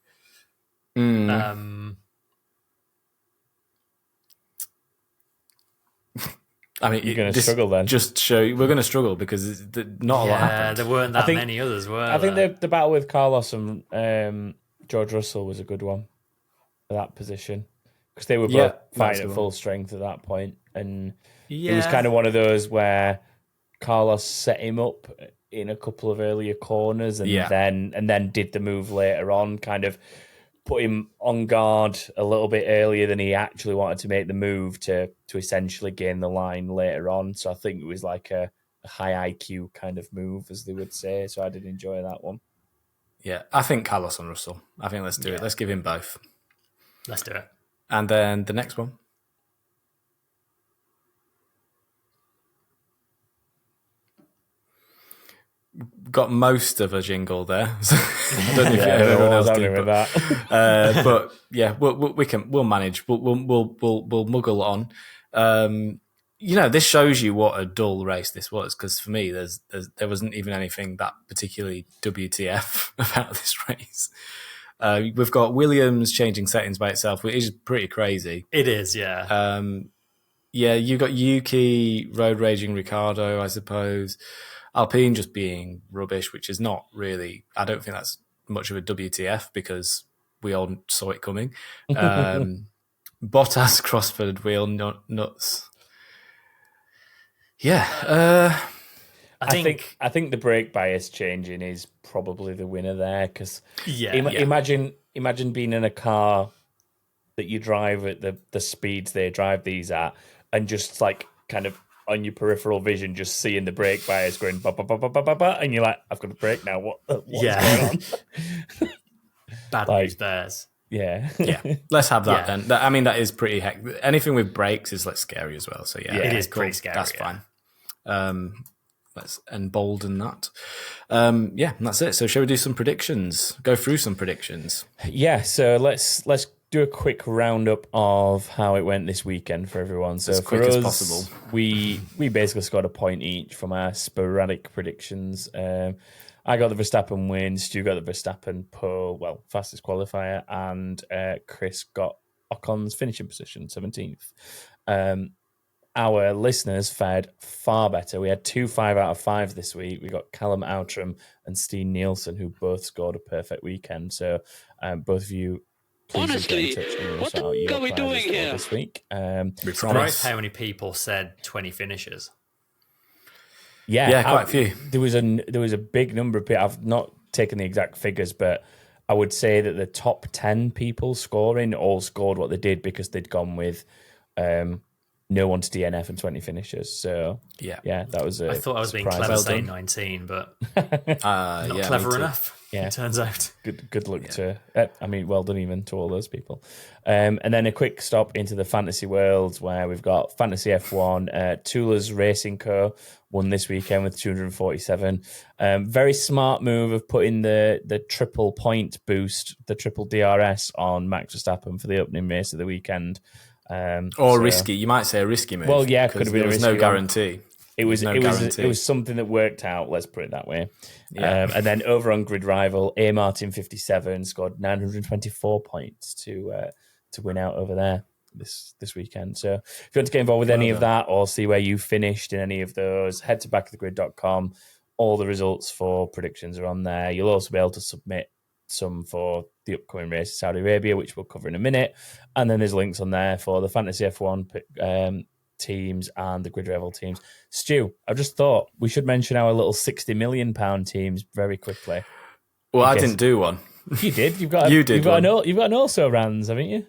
I mean, you're going to struggle then. We're going to struggle because not a lot happened. There weren't that many others, were there? I think the battle with Carlos and George Russell was a good one for that position because they were both fighting at full strength at that point, and it was kind of one of those where Carlos set him up in a couple of earlier corners, and then did the move later on, kind of put him on guard a little bit earlier than he actually wanted to make the move to essentially gain the line later on. So I think it was like a high IQ kind of move, as they would say. So I did enjoy that one. Yeah, I think Carlos and Russell. I think let's do it. Let's give him both. Let's do it. And then the next one. Got most of a jingle there. I don't know if everyone else did, but yeah, we'll manage. We'll muggle on. This shows you what a dull race this was, because for me, there wasn't even anything that particularly WTF about this race. We've got Williams changing settings by itself, which is pretty crazy. It is, yeah. You got Yuki road raging Ricciardo, I suppose. Alpine just being rubbish, which is not really, I don't think that's much of a WTF because we all saw it coming. Bottas crossford wheel nuts. Yeah. I think the brake bias changing is probably the winner there, because imagine being in a car that you drive at the speeds they drive these at, and just like kind of on your peripheral vision, just seeing the brake bias going ba ba ba ba ba ba ba, and you're like, I've got to brake now. What's going on? Bad news bears. Yeah. Let's have that then. I mean, that is pretty hectic. Anything with brakes is like scary as well. So it is pretty scary. That's fine. Let's embolden that. That's it. So shall we do some predictions? Go through some predictions. Yeah. So let's do a quick roundup of how it went this weekend for everyone. So as quick as possible. We basically scored a point each from our sporadic predictions. I got the Verstappen win, Stu got the Verstappen pole, fastest qualifier, and Chris got Ocon's finishing position, 17th. Our listeners fared far better. We had 2 5 out of 5 this week. We got Callum Outram and Steen Nielsen, who both scored a perfect weekend. So both of you, please honestly, what the fuck are we doing here this week? Surprised how many people said 20 finishes. Yeah, quite a few. There was a big number of people. I've not taken the exact figures, but I would say that the top 10 people scoring all scored what they did because they'd gone with no one to DNF and 20 finishes. So yeah, that was. I thought I was being clever saying 19, but not clever enough. Yeah, it turns out. Good luck to. Well done even to all those people. And then a quick stop into the fantasy world where we've got Fantasy F1. Tula's Racing Co. won this weekend with 247. Very smart move of putting the triple point boost, the triple DRS on Max Verstappen for the opening race of the weekend. Risky. You might say a risky move. Well, yeah, could have been a risky. No guarantee. It was something that worked out. Let's put it that way. Yeah. And then over on Grid Rival, A Martin 57 scored 924 points to win out over there this weekend. So if you want to get involved with any of that or see where you finished in any of those, head to backofthegrid.com. All the results for predictions are on there. You'll also be able to submit some for the upcoming race in Saudi Arabia, which we'll cover in a minute. And then there's links on there for the Fantasy F1 teams and the Grid Rival teams. Stu, I just thought we should mention our little £60 million teams very quickly. Well, I didn't do one. You did. You've got an also Rans, haven't you?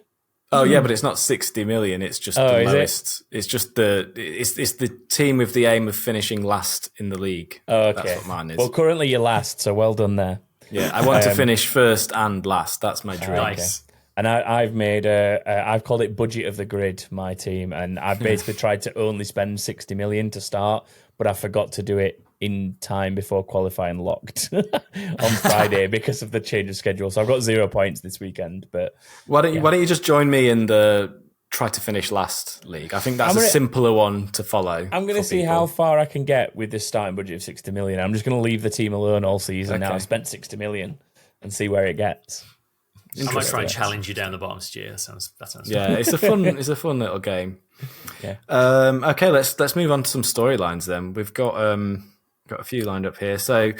Oh yeah, but it's not 60 million. It's just the lowest. It's just it's the team with the aim of finishing last in the league. Oh, okay. That's what mine is. Well, currently you're last, so well done there. Yeah, I want to finish first and last. That's my dream. Nice. Okay. And I've made I've called it Budget of the Grid, my team, and I've basically tried to only spend 60 million to start, but I forgot to do it in time before qualifying locked on Friday because of the change of schedule. So I've got 0 points this weekend. But why don't you just join me in the try to finish last league. I think that's a simpler one to follow. I'm going to see how far I can get with this starting budget of 60 million. I'm just going to leave the team alone all season now. I spent 60 million and see where it gets. I might try and challenge you down the bottom, Stu. That sounds yeah, it's a fun little game. Yeah. Okay, let's move on to some storylines then. We've got a few lined up here. So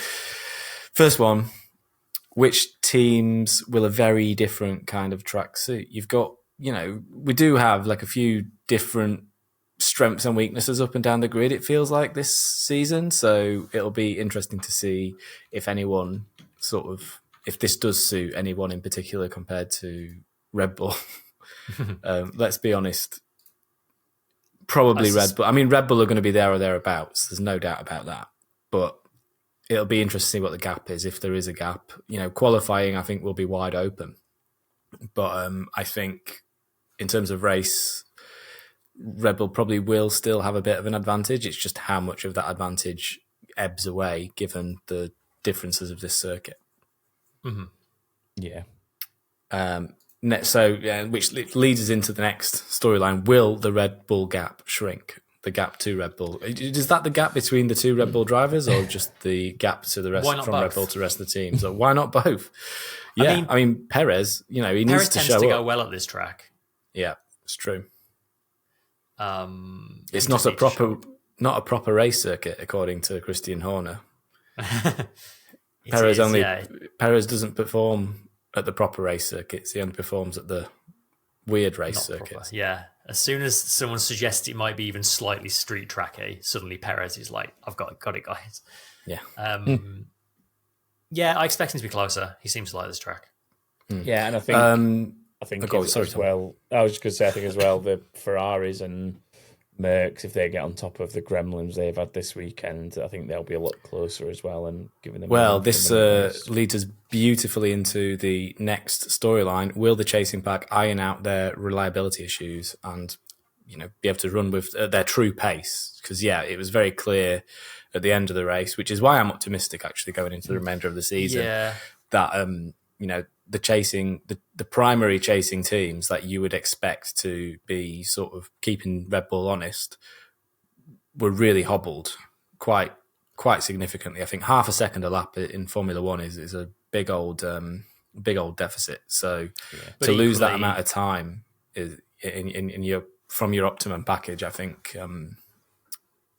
first one, which teams will a very different kind of track suit? You've got, we do have like a few different strengths and weaknesses up and down the grid, it feels like, this season. So it'll be interesting to see if anyone if this does suit anyone in particular compared to Red Bull. Let's be honest. Probably Red Bull. I mean, Red Bull are going to be there or thereabouts. There's no doubt about that. But it'll be interesting to see what the gap is, if there is a gap. Qualifying, I think, will be wide open. But I think in terms of race, Red Bull probably will still have a bit of an advantage. It's just how much of that advantage ebbs away given the differences of this circuit. Mm-hmm. Yeah. Which leads us into the next storyline. Will the Red Bull gap shrink? The gap to Red Bull. Is that the gap between the two Red Bull drivers, or just the gap to the rest from Red Bull to the rest of the teams? Or why not both? Yeah, I mean Perez. He needs to show up. Go well at this track. Yeah, it's true. It's not a proper race circuit, according to Christian Horner. Perez doesn't perform at the proper race circuits. He only performs at the weird race circuits. Yeah. As soon as someone suggests it might be even slightly street tracky, suddenly Perez is like, I've got it, guys. Yeah. Yeah, I expect him to be closer. He seems to like this track. Yeah, and I think I was just going to say, I think as well, the Ferraris and Mercs, if they get on top of the gremlins they've had this weekend, I think they'll be a lot closer as well. And giving them this leads us beautifully into the next storyline. Will the chasing pack iron out their reliability issues and be able to run with their true pace? Because it was very clear at the end of the race, which is why I'm optimistic actually going into the remainder of the season. Yeah. That the primary chasing teams that you would expect to be sort of keeping Red Bull honest were really hobbled quite significantly. I think half a second a lap in Formula One is a big old deficit. So to lose that amount of time is from your optimum package, I think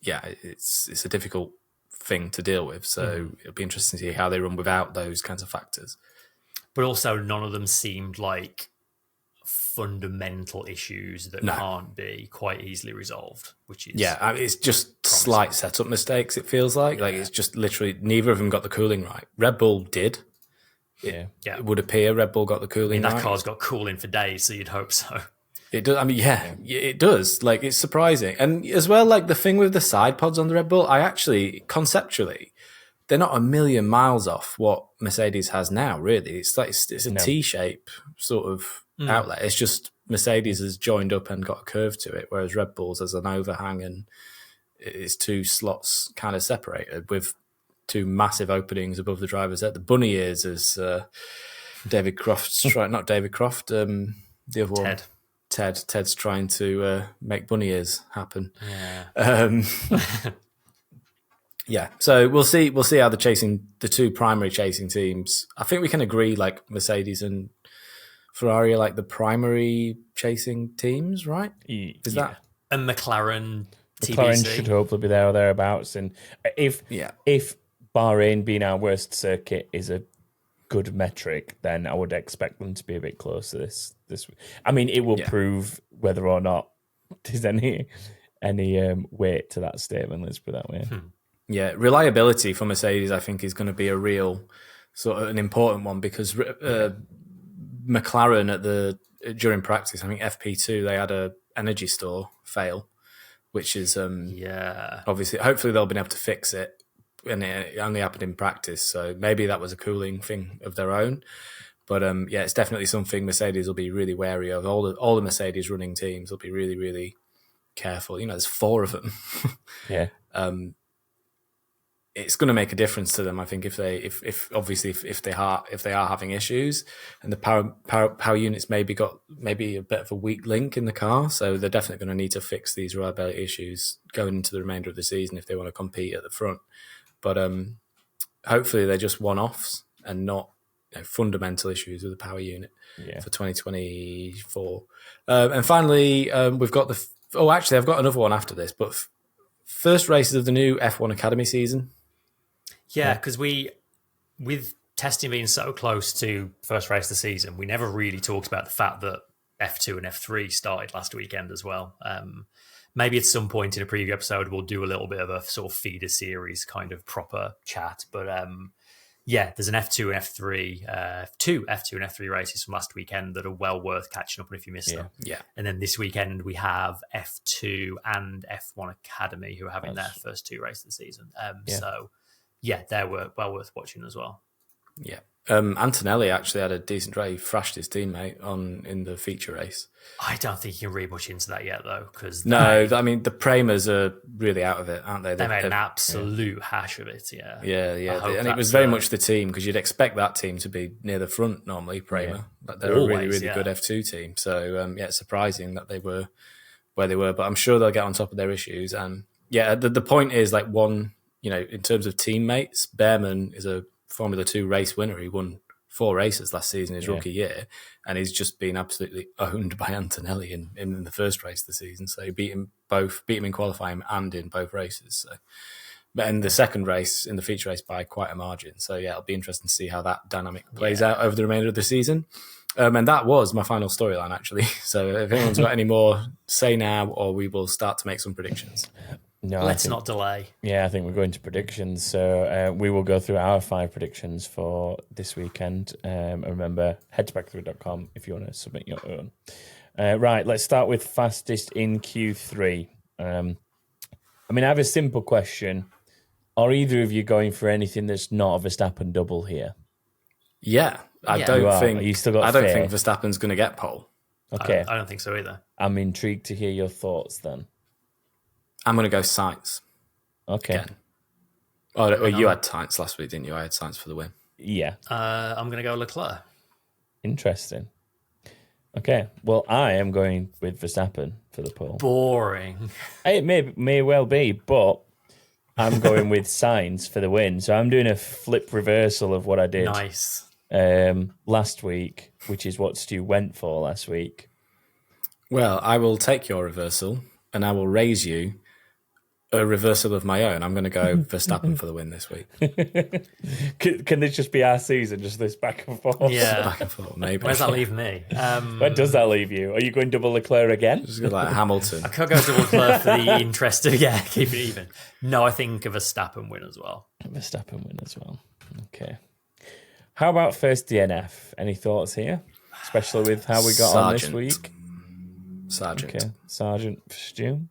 it's a difficult thing to deal with. So it'll be interesting to see how they run without those kinds of factors. But also, none of them seemed like fundamental issues that can't be quite easily resolved. Which is it's just promising. Slight setup mistakes. It feels like it's just literally neither of them got the cooling right. Red Bull did. It would appear Red Bull got the cooling right. That car's got cooling for days, so you'd hope so. It does. I mean, it does. Like, it's surprising, and as well, like the thing with the side pods on the Red Bull, I actually conceptually, they're not a million miles off what Mercedes has now, really. It's like it's a T-shape sort of outlet. It's just Mercedes has joined up and got a curve to it, whereas Red Bull's has an overhang and it's two slots kind of separated with two massive openings above the driver's head. The bunny ears, as David Croft's trying, not David Croft, the other one. Ted's trying to make bunny ears happen. So we'll see how the two primary chasing teams. I think we can agree like Mercedes and Ferrari are like the primary chasing teams, right? Is that and McLaren? McLaren should hopefully be there or thereabouts. And if Bahrain being our worst circuit is a good metric, then I would expect them to be a bit closer this week. I mean, it will prove whether or not there's any weight to that statement. Let's put it that way. Yeah, reliability for Mercedes, I think, is going to be a real sort of an important one because McLaren during practice, I think FP2 they had a energy store fail, which is obviously hopefully they'll be able to fix it, and it only happened in practice, so maybe that was a cooling thing of their own. But it's definitely something Mercedes will be really wary of. All the Mercedes running teams will be really, really careful. There's 4 of them. it's going to make a difference to them. I think if they are having issues, and the power units maybe a bit of a weak link in the car, so they're definitely going to need to fix these reliability issues going into the remainder of the season if they want to compete at the front. But hopefully they're just one-offs and not fundamental issues with the power unit for 2024. And finally, we've got actually I've got another one after this, but first races of the new F1 Academy season. Yeah, because with testing being so close to first race of the season, we never really talked about the fact that F2 and F3 started last weekend as well. Maybe at some point in a preview episode, we'll do a little bit of a sort of feeder series kind of proper chat. But there's an F2 and F3, two F2 and F3 races from last weekend that are well worth catching up on if you missed them. Yeah. And then this weekend we have F2 and F1 Academy who are having their first 2 races of the season. So they're well worth watching as well. Yeah. Antonelli actually had a decent race. He thrashed his teammate in the feature race. I don't think you can read much into that yet, though, because the Premers are really out of it, aren't they? They made an absolute hash of it. Yeah. And it was very much the team, because you'd expect that team to be near the front normally. Prema, but they're a really good F2 team. So it's surprising that they were where they were, but I'm sure they'll get on top of their issues. And the point is in terms of teammates, Behrman is a Formula 2 race winner. He won 4 races last season, his rookie year, and he's just been absolutely owned by Antonelli in the first race of the season. So he beat him in qualifying and in both races. So, but in the second race, in the feature race, by quite a margin. So it'll be interesting to see how that dynamic plays out over the remainder of the season. And that was my final storyline, actually. So if anyone's got any more, say now, or we will start to make some predictions. No, let's not delay. Yeah, I think we're going to predictions. So we will go through our 5 predictions for this weekend. And remember, head to back3.com if you want to submit your own. Right, let's start with fastest in Q3. I have a simple question. Are either of you going for anything that's not a Verstappen double here? Yeah, I don't think Verstappen's going to get pole. Okay, I don't think so either. I'm intrigued to hear your thoughts then. I'm going to go Sainz. Okay. Again. Oh, you had Sainz last week, didn't you? I had Sainz for the win. Yeah. I'm going to go Leclerc. Interesting. Okay. Well, I am going with Verstappen for the pole. Boring. It may well be, but I'm going with Sainz for the win. So I'm doing a flip reversal of what I did last week, which is what Stu went for last week. Well, I will take your reversal and I will raise you a reversal of my own. I'm going to go Verstappen for the win this week. Can this just be our season, just this back and forth? Yeah. Back and forth, maybe. Where's that leave me? Where does that leave you? Are you going double Leclerc again? Just like Hamilton. I could go double Leclerc for the interest of, keep it even. No, I think a Verstappen win as well. Verstappen win as well. Okay. How about first DNF? Any thoughts here? Especially with how we got on this week? Sargent. Okay. Sargent for Stu.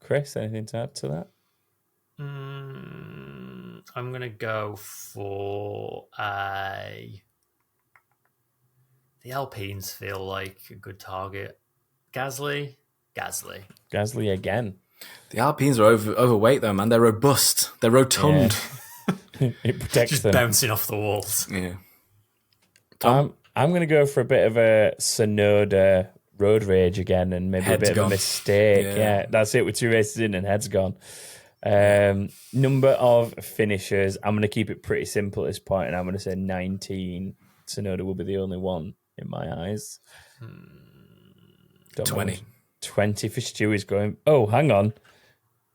Chris, anything to add to that? I'm going to go for the Alpines feel like a good target. Gasly again. The Alpines are overweight though, man. They're robust. They're rotund. Yeah. It protects Just them. Bouncing off the walls. Yeah. I'm going to go for a bit of a Tsunoda road rage again, and maybe Head's a bit gone. of a mistake. Yeah, that's it. With 2 races in and head's gone. Number of finishers. I'm going to keep it pretty simple at this point, and I'm going to say 19. Tsunoda will be the only one in my eyes. 20. 20 for Stu is going. Oh, hang on.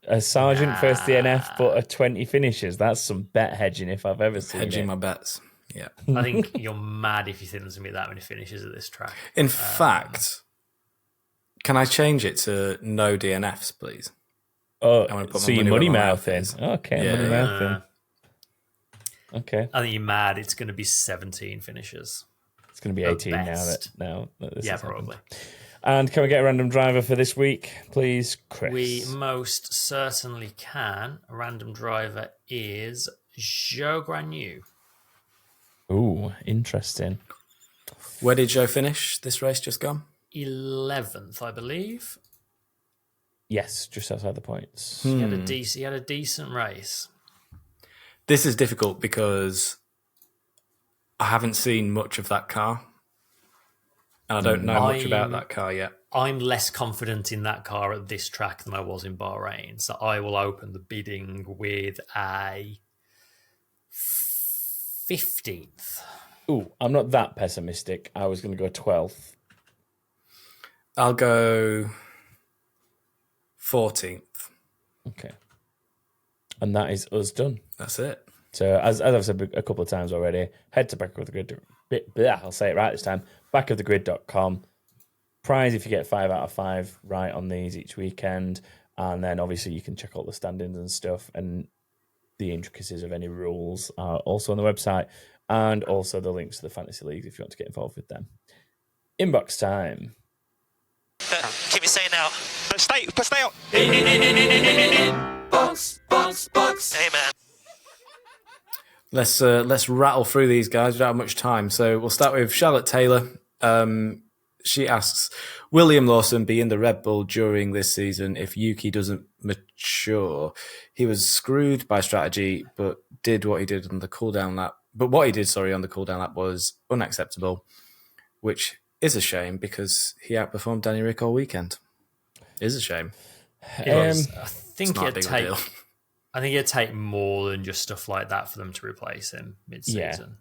A Sargent first DNF, but a 20 finishes. That's some bet hedging if I've ever seen Hedging it. my bets. Yeah. I think you're mad if you think there's going to be that many finishes at this track. In fact, can I change it to no DNFs, please? Oh, I want to put so my you money money where my mouth in. mouth is. Okay, Yeah. money mouth in. Okay. I think you're mad. It's going to be 17 finishes. It's going to be 18 best. now that this has happened. Probably. And can we get a random driver for this week, please, Chris? We most certainly can. A random driver is Joe Granu. Ooh, interesting. Where did Joe finish this race just gone? 11th, I believe. Yes, just outside the points. He had a decent race. This is difficult because I haven't seen much of that car. And I don't know much about that car yet. I'm less confident in that car at this track than I was in Bahrain. So I will open the bidding with a 15th. Ooh, I'm not that pessimistic. I was going to go 12th. I'll go 14th. Okay. And that is us done. That's it. So, as I've said a couple of times already, head to Back of the Grid. I'll say it right this time. Backofthegrid.com. Prize if you get 5 out of 5 right on these each weekend. And then obviously you can check all the standings and stuff. And the intricacies of any rules are also on the website. And also the links to the fantasy leagues if you want to get involved with them. Inbox time. Keep it saying now. Stay out. Box. Hey, man. Let's rattle through these guys. We don't have much time. So we'll start with Charlotte Taylor. She asks, will Liam Lawson be in the Red Bull during this season if Yuki doesn't mature? He was screwed by strategy, but did what he did on the cooldown lap. But what he did, on the cooldown lap was unacceptable, which is a shame because he outperformed Danny Rick all weekend. It is a shame. I think it'd take more than just stuff like that for them to replace him mid-season.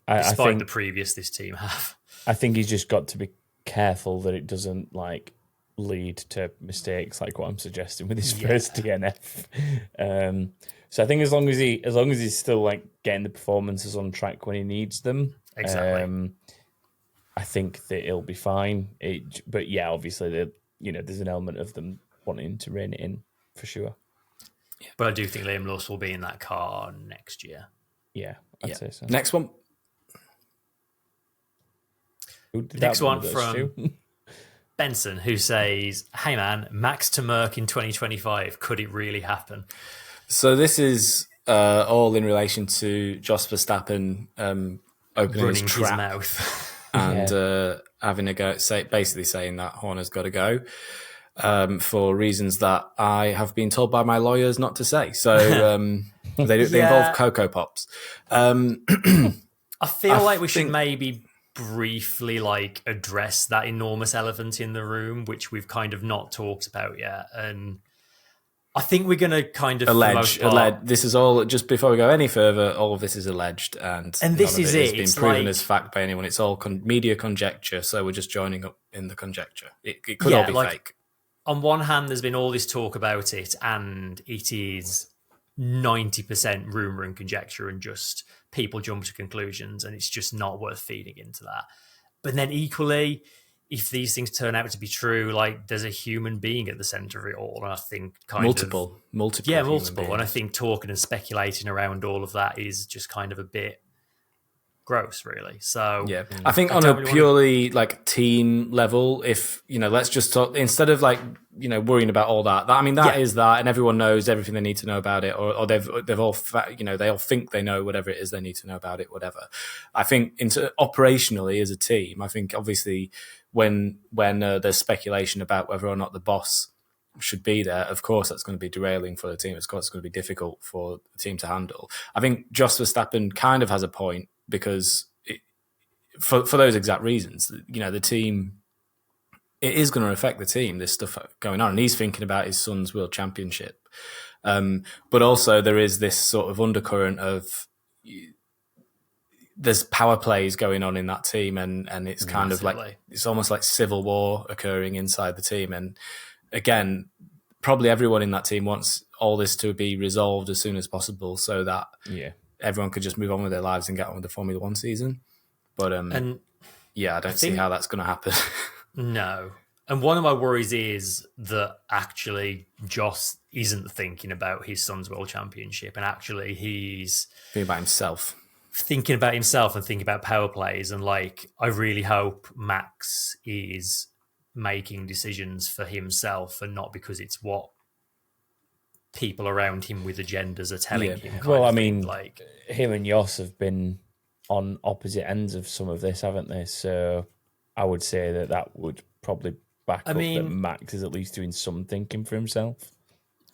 Yeah. Despite I think the previous this team have. I think he's just got to be careful that it doesn't lead to mistakes like what I'm suggesting with his first DNF. So I think as long as he's still getting the performances on track when he needs them, exactly. I think that he'll be fine. But yeah, obviously there's an element of them wanting to rein it in for sure. But I do think Liam Lawson will be in that car next year. Yeah, I'd say so. Next one. Next one from Benson, who says, hey man, Max to Merc in 2025. Could it really happen? So this is all in relation to Jos Verstappen opening Running his trap mouth. and having a go, basically saying that Horner's got to go for reasons that I have been told by my lawyers not to say. So they involve Cocoa Pops. I feel like we should maybe briefly address that enormous elephant in the room, which we've kind of not talked about yet. And I think we're going to kind of alleged. This is all, just before we go any further, all of this is alleged, and this is it. It's been proven as fact by anyone. It's all media conjecture, so we're just joining up in the conjecture. It could all be fake. On one hand, there's been all this talk about it, and it is 90% rumor and conjecture and just people jump to conclusions, and it's just not worth feeding into that. But then equally, if these things turn out to be true, there's a human being at the center of it all, and I think multiple. And I think talking and speculating around all of that is just kind of a bit gross, really. So yeah, I think on a purely team level, if let's just talk instead of worrying about all that. That is that, and everyone knows everything they need to know about it, or they've all they all think they know whatever it is they need to know about it. Whatever. I think operationally as a team, I think obviously when there's speculation about whether or not the boss should be there, of course that's going to be derailing for the team. Of course it's going to be difficult for the team to handle. I think Jos Verstappen kind of has a point, because for those exact reasons, the team, it is going to affect the team, this stuff going on. And he's thinking about his son's world championship. But also there is this sort of undercurrent of there's power plays going on in that team. And it's kind Massively. of it's almost like civil war occurring inside the team. And again, probably everyone in that team wants all this to be resolved as soon as possible so that everyone could just move on with their lives and get on with the Formula One season. But I don't see how that's going to happen. No. And one of my worries is that actually Jos isn't thinking about his son's world championship, and actually he's thinking about himself and thinking about power plays. And I really hope Max is making decisions for himself and not because it's what people around him with agendas are telling him. Him and Jos have been on opposite ends of some of this, haven't they? So I would say that would probably back up that Max is at least doing some thinking for himself.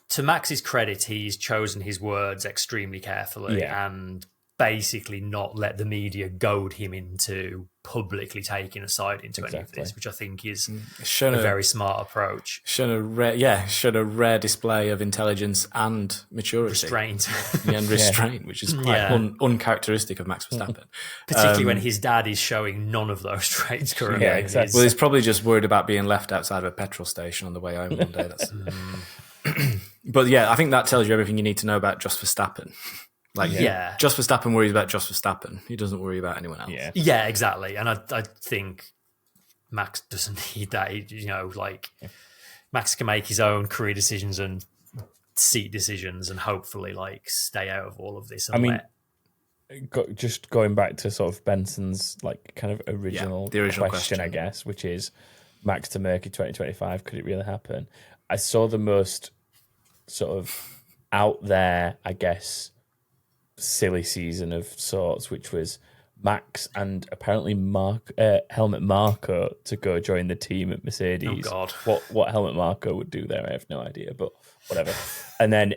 to Max's credit, he's chosen his words extremely carefully and basically not let the media goad him into publicly taking a side into any of this, which I think is a very smart approach. Shown a rare display of intelligence and maturity. Restraint. And restraint, which is quite uncharacteristic of Max Verstappen. Particularly when his dad is showing none of those traits currently. Yeah, exactly. Well, he's probably just worried about being left outside of a petrol station on the way home one day. That's But yeah, I think that tells you everything you need to know about just Verstappen. Just Verstappen worries about just Verstappen. He doesn't worry about anyone else. Yeah, exactly. And I think Max doesn't need that. Max can make his own career decisions and seat decisions and hopefully stay out of all of this. Just going back to sort of Benson's kind of original question, I guess, which is Max to Mercy 2025, could it really happen? I saw the most sort of out there, I guess, silly season of sorts, which was Max and apparently Helmut Marko to go join the team at Mercedes. Oh God, what Helmut Marko would do there, I have no idea, but whatever. and then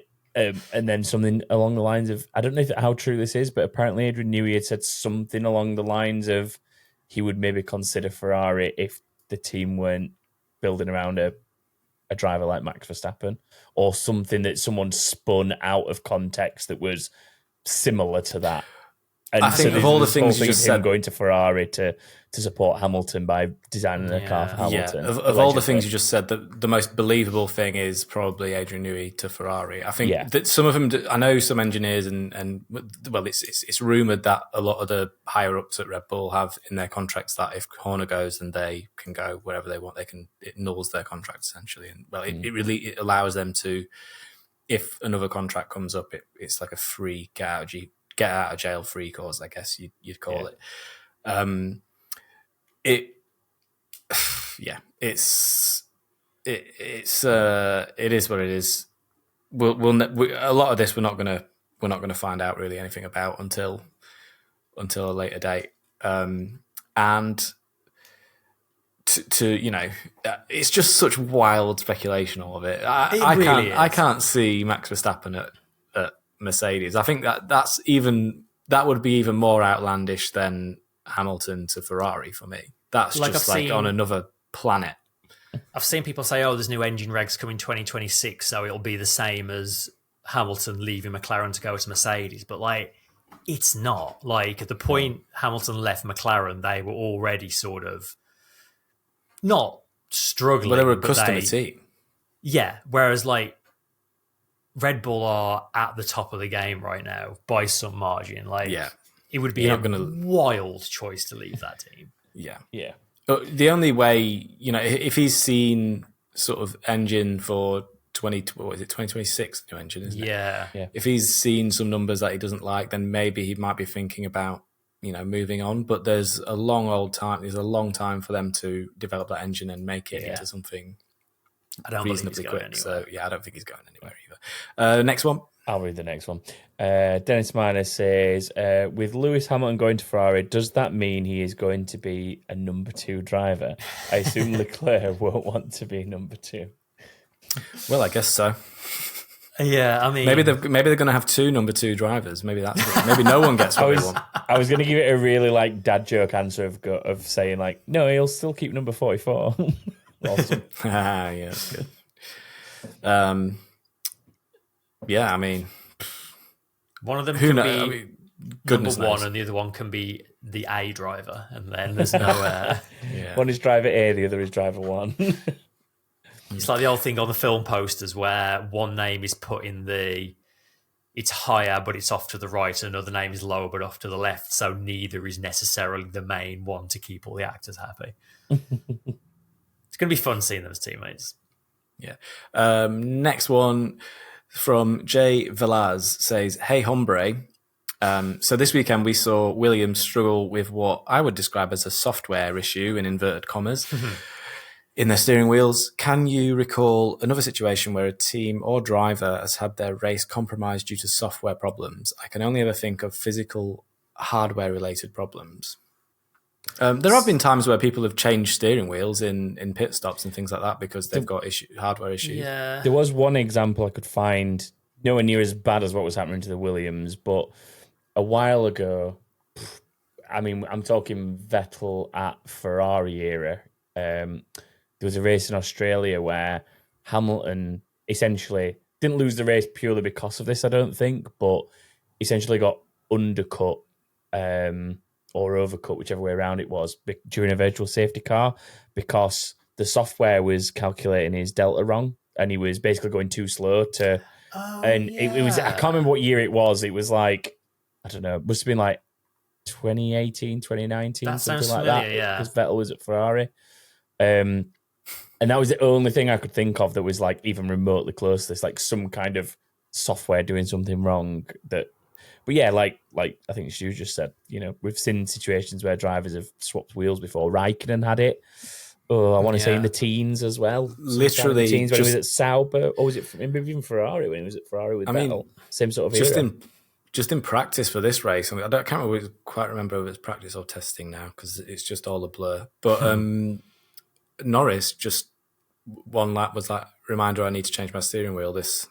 something along the lines of, I don't know how true this is, but apparently Adrian Newey had said something along the lines of he would maybe consider Ferrari if the team weren't building around a driver like Max Verstappen, or something that someone spun out of context that was similar to that. And I think of all the things you just said, going to Ferrari to support Hamilton by designing a car for Hamilton. Of all the things you just said, the most believable thing is probably Adrian Newey to Ferrari. I think that some of them, I know some engineers and it's rumoured that a lot of the higher ups at Red Bull have in their contracts that if Horner goes, then they can go wherever they want. It nulls their contract essentially, and it allows them to, if another contract comes up, it's like a free get out of jail free cause, I guess you'd call it. It is what it is. A lot of this we're not gonna find out really anything about until a later date. And to it's just such wild speculation, all of it. I can't see Max Verstappen at Mercedes. I think that would be even more outlandish than Hamilton to Ferrari for me. That's just on another planet. I've seen people say, there's new engine regs coming 2026, so it'll be the same as Hamilton leaving McLaren to go to Mercedes. But it's not. At the point Hamilton left McLaren, they were already sort of not struggling. Well, they were a customer team. Yeah, whereas Red Bull are at the top of the game right now by some margin. It would be a wild choice to leave that team. Yeah. But the only way, if he's seen sort of engine for 2026 new engine, isn't it? Yeah. If he's seen some numbers that he doesn't like, then maybe he might be thinking about, moving on. But there's a long time for them to develop that engine and make it into something reasonably quick. So I don't think he's going anywhere either. Next one. I'll read the next one. Dennis Miner says, with Lewis Hamilton going to Ferrari, does that mean he is going to be a number 2 driver? I assume Leclerc won't want to be number 2. Well, I guess so. Yeah, I mean, maybe they're going to have 2 number 2 drivers. Maybe that's it. Maybe no one gets what they want. I was going to give it a really dad joke answer of saying no, he'll still keep number 44. Awesome. Yeah, that's good. I mean, one of them can be goodness number 1 knows. and the other one can be the A driver, and then there's no... One is driver A, the other is driver 1. It's like the old thing on the film posters where one name is put in it's higher but it's off to the right, and another name is lower but off to the left, so neither is necessarily the main one to keep all the actors happy. It's going to be fun seeing them as teammates. Yeah. Next one from Jay Velaz says, "Hey, hombre. So this weekend we saw Williams struggle with what I would describe as a software issue in inverted commas in their steering wheels. Can you recall another situation where a team or driver has had their race compromised due to software problems? I can only ever think of physical hardware related problems." There have been times where people have changed steering wheels in pit stops and things like that because they've got hardware issues. Yeah. There was one example I could find, nowhere near as bad as what was happening to the Williams, but a while ago, I mean, I'm talking Vettel at Ferrari era. There was a race in Australia where Hamilton essentially didn't lose the race purely because of this, I don't think, but essentially got undercut or overcut, whichever way around it was, during a virtual safety car because the software was calculating his delta wrong and he was basically going too slow to. It was, I can't remember what year it was. It was like, I don't know, it must have been like 2018, 2019, That something sounds like familiar, that. yeah. Because Vettel was at Ferrari. And that was the only thing I could think of that was like even remotely close to this, like some kind of software doing something wrong that. But yeah, like I think Stu just said, you know, we've seen situations where drivers have swapped wheels before. Raikkonen had it. Oh, I want to say in the teens as well. Literally, teens when he was at Sauber, or was it maybe even Ferrari when he was at Ferrari with Vettel? Same sort of era. Just in practice for this race, I mean, quite remember if it's practice or testing now because it's just all a blur. But Norris just one lap was like reminder I need to change my steering wheel this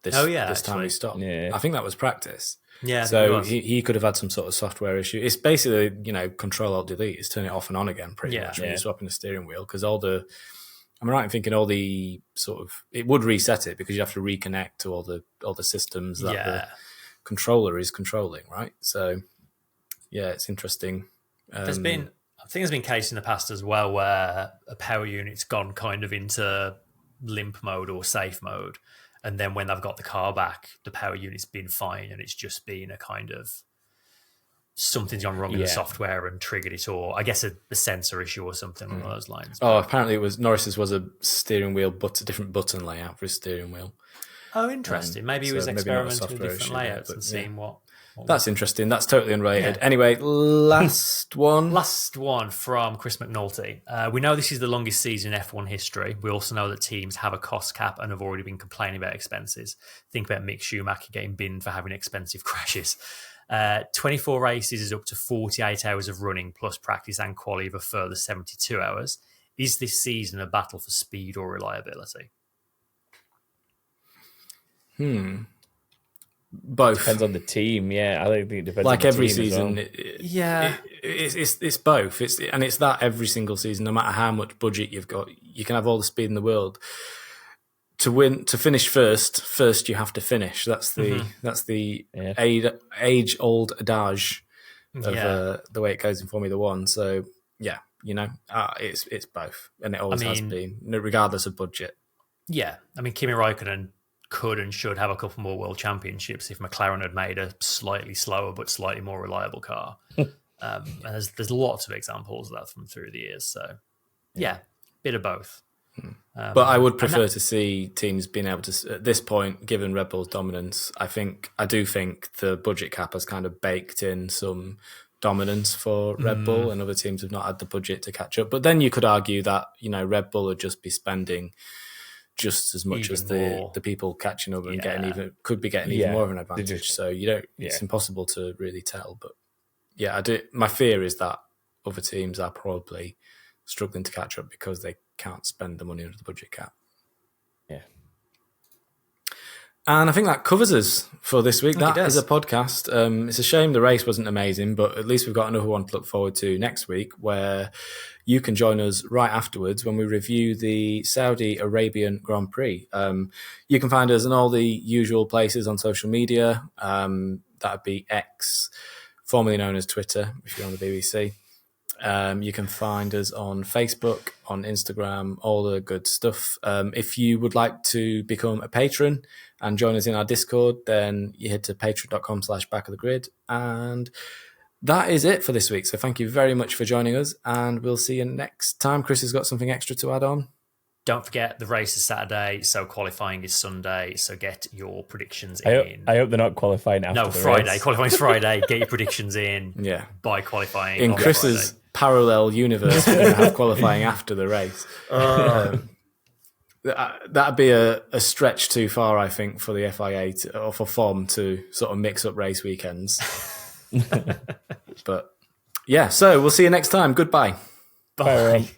time we stopped. Yeah. I think that was practice. Yeah. So he could have had some sort of software issue. It's basically, you know, Control Alt Delete. It's turn it off and on again pretty much when you're swapping the steering wheel because I'm right in thinking all the sort of it would reset it because you have to reconnect to all the systems that the controller is controlling, right? So yeah, it's interesting. I think there's been cases in the past as well where a power unit's gone kind of into limp mode or safe mode. And then when they've got the car back, the power unit's been fine and it's just been a kind of something's gone wrong with the software and triggered it, or I guess a sensor issue or something along those lines. Oh, apparently it was Norris's was a steering wheel, but a different button layout for his steering wheel. Oh, interesting. Maybe he was experimenting with different layouts and seeing what. That's interesting. That's totally unrelated. Yeah. Anyway, last one. Last one from Chris McNulty. We know this is the longest season in F1 history. We also know that teams have a cost cap and have already been complaining about expenses. Think about Mick Schumacher getting binned for having expensive crashes. 24 races is up to 48 hours of running plus practice and quali of a further 72 hours. Is this season a battle for speed or reliability? Both. Depends on the team, yeah. I think it depends like on the every team season. Well. It's both. It's that every single season, no matter how much budget you've got, you can have all the speed in the world. To finish first you have to finish. That's the age old adage of the way it goes in Formula One. So yeah, you know, it's both, and it always has been, regardless of budget. Yeah, I mean, Kimi Räikkönen could and should have a couple more world championships if McLaren had made a slightly slower but slightly more reliable car. And there's lots of examples of that from through the years. So yeah, bit of both. But I would prefer to see teams being able to, at this point, given Red Bull's dominance, I do think the budget cap has kind of baked in some dominance for Red Bull, and other teams have not had the budget to catch up. But then you could argue that, you know, Red Bull would just be spending just as much as the people catching up and getting even more of an advantage. So you don't. It's impossible to really tell. But yeah, I do. My fear is that other teams are probably struggling to catch up because they can't spend the money under the budget cap. Yeah. And I think that covers us for this week. That is a podcast. It's a shame the race wasn't amazing, but at least we've got another one to look forward to next week, where you can join us right afterwards when we review the Saudi Arabian Grand Prix. You can find us in all the usual places on social media. That would be X, formerly known as Twitter, if you're on the BBC. You can find us on Facebook, on Instagram, all the good stuff. If you would like to become a patron and join us in our Discord, then you head to patreon.com/backofthegrid. And that is it for this week. So thank you very much for joining us, and we'll see you next time. Chris has got something extra to add on. Don't forget, the race is Saturday, so qualifying is Sunday. So get your predictions in. I hope they're not qualifying after the Friday. race. Qualifying's Friday. Get your predictions in by qualifying. In Chris's Friday. Parallel universe, we're going to have qualifying after the race. That'd be a stretch too far, I think, for the FIA or for FOM to sort of mix up race weekends. But Yeah, so we'll see you next time. Goodbye. Bye, everyone.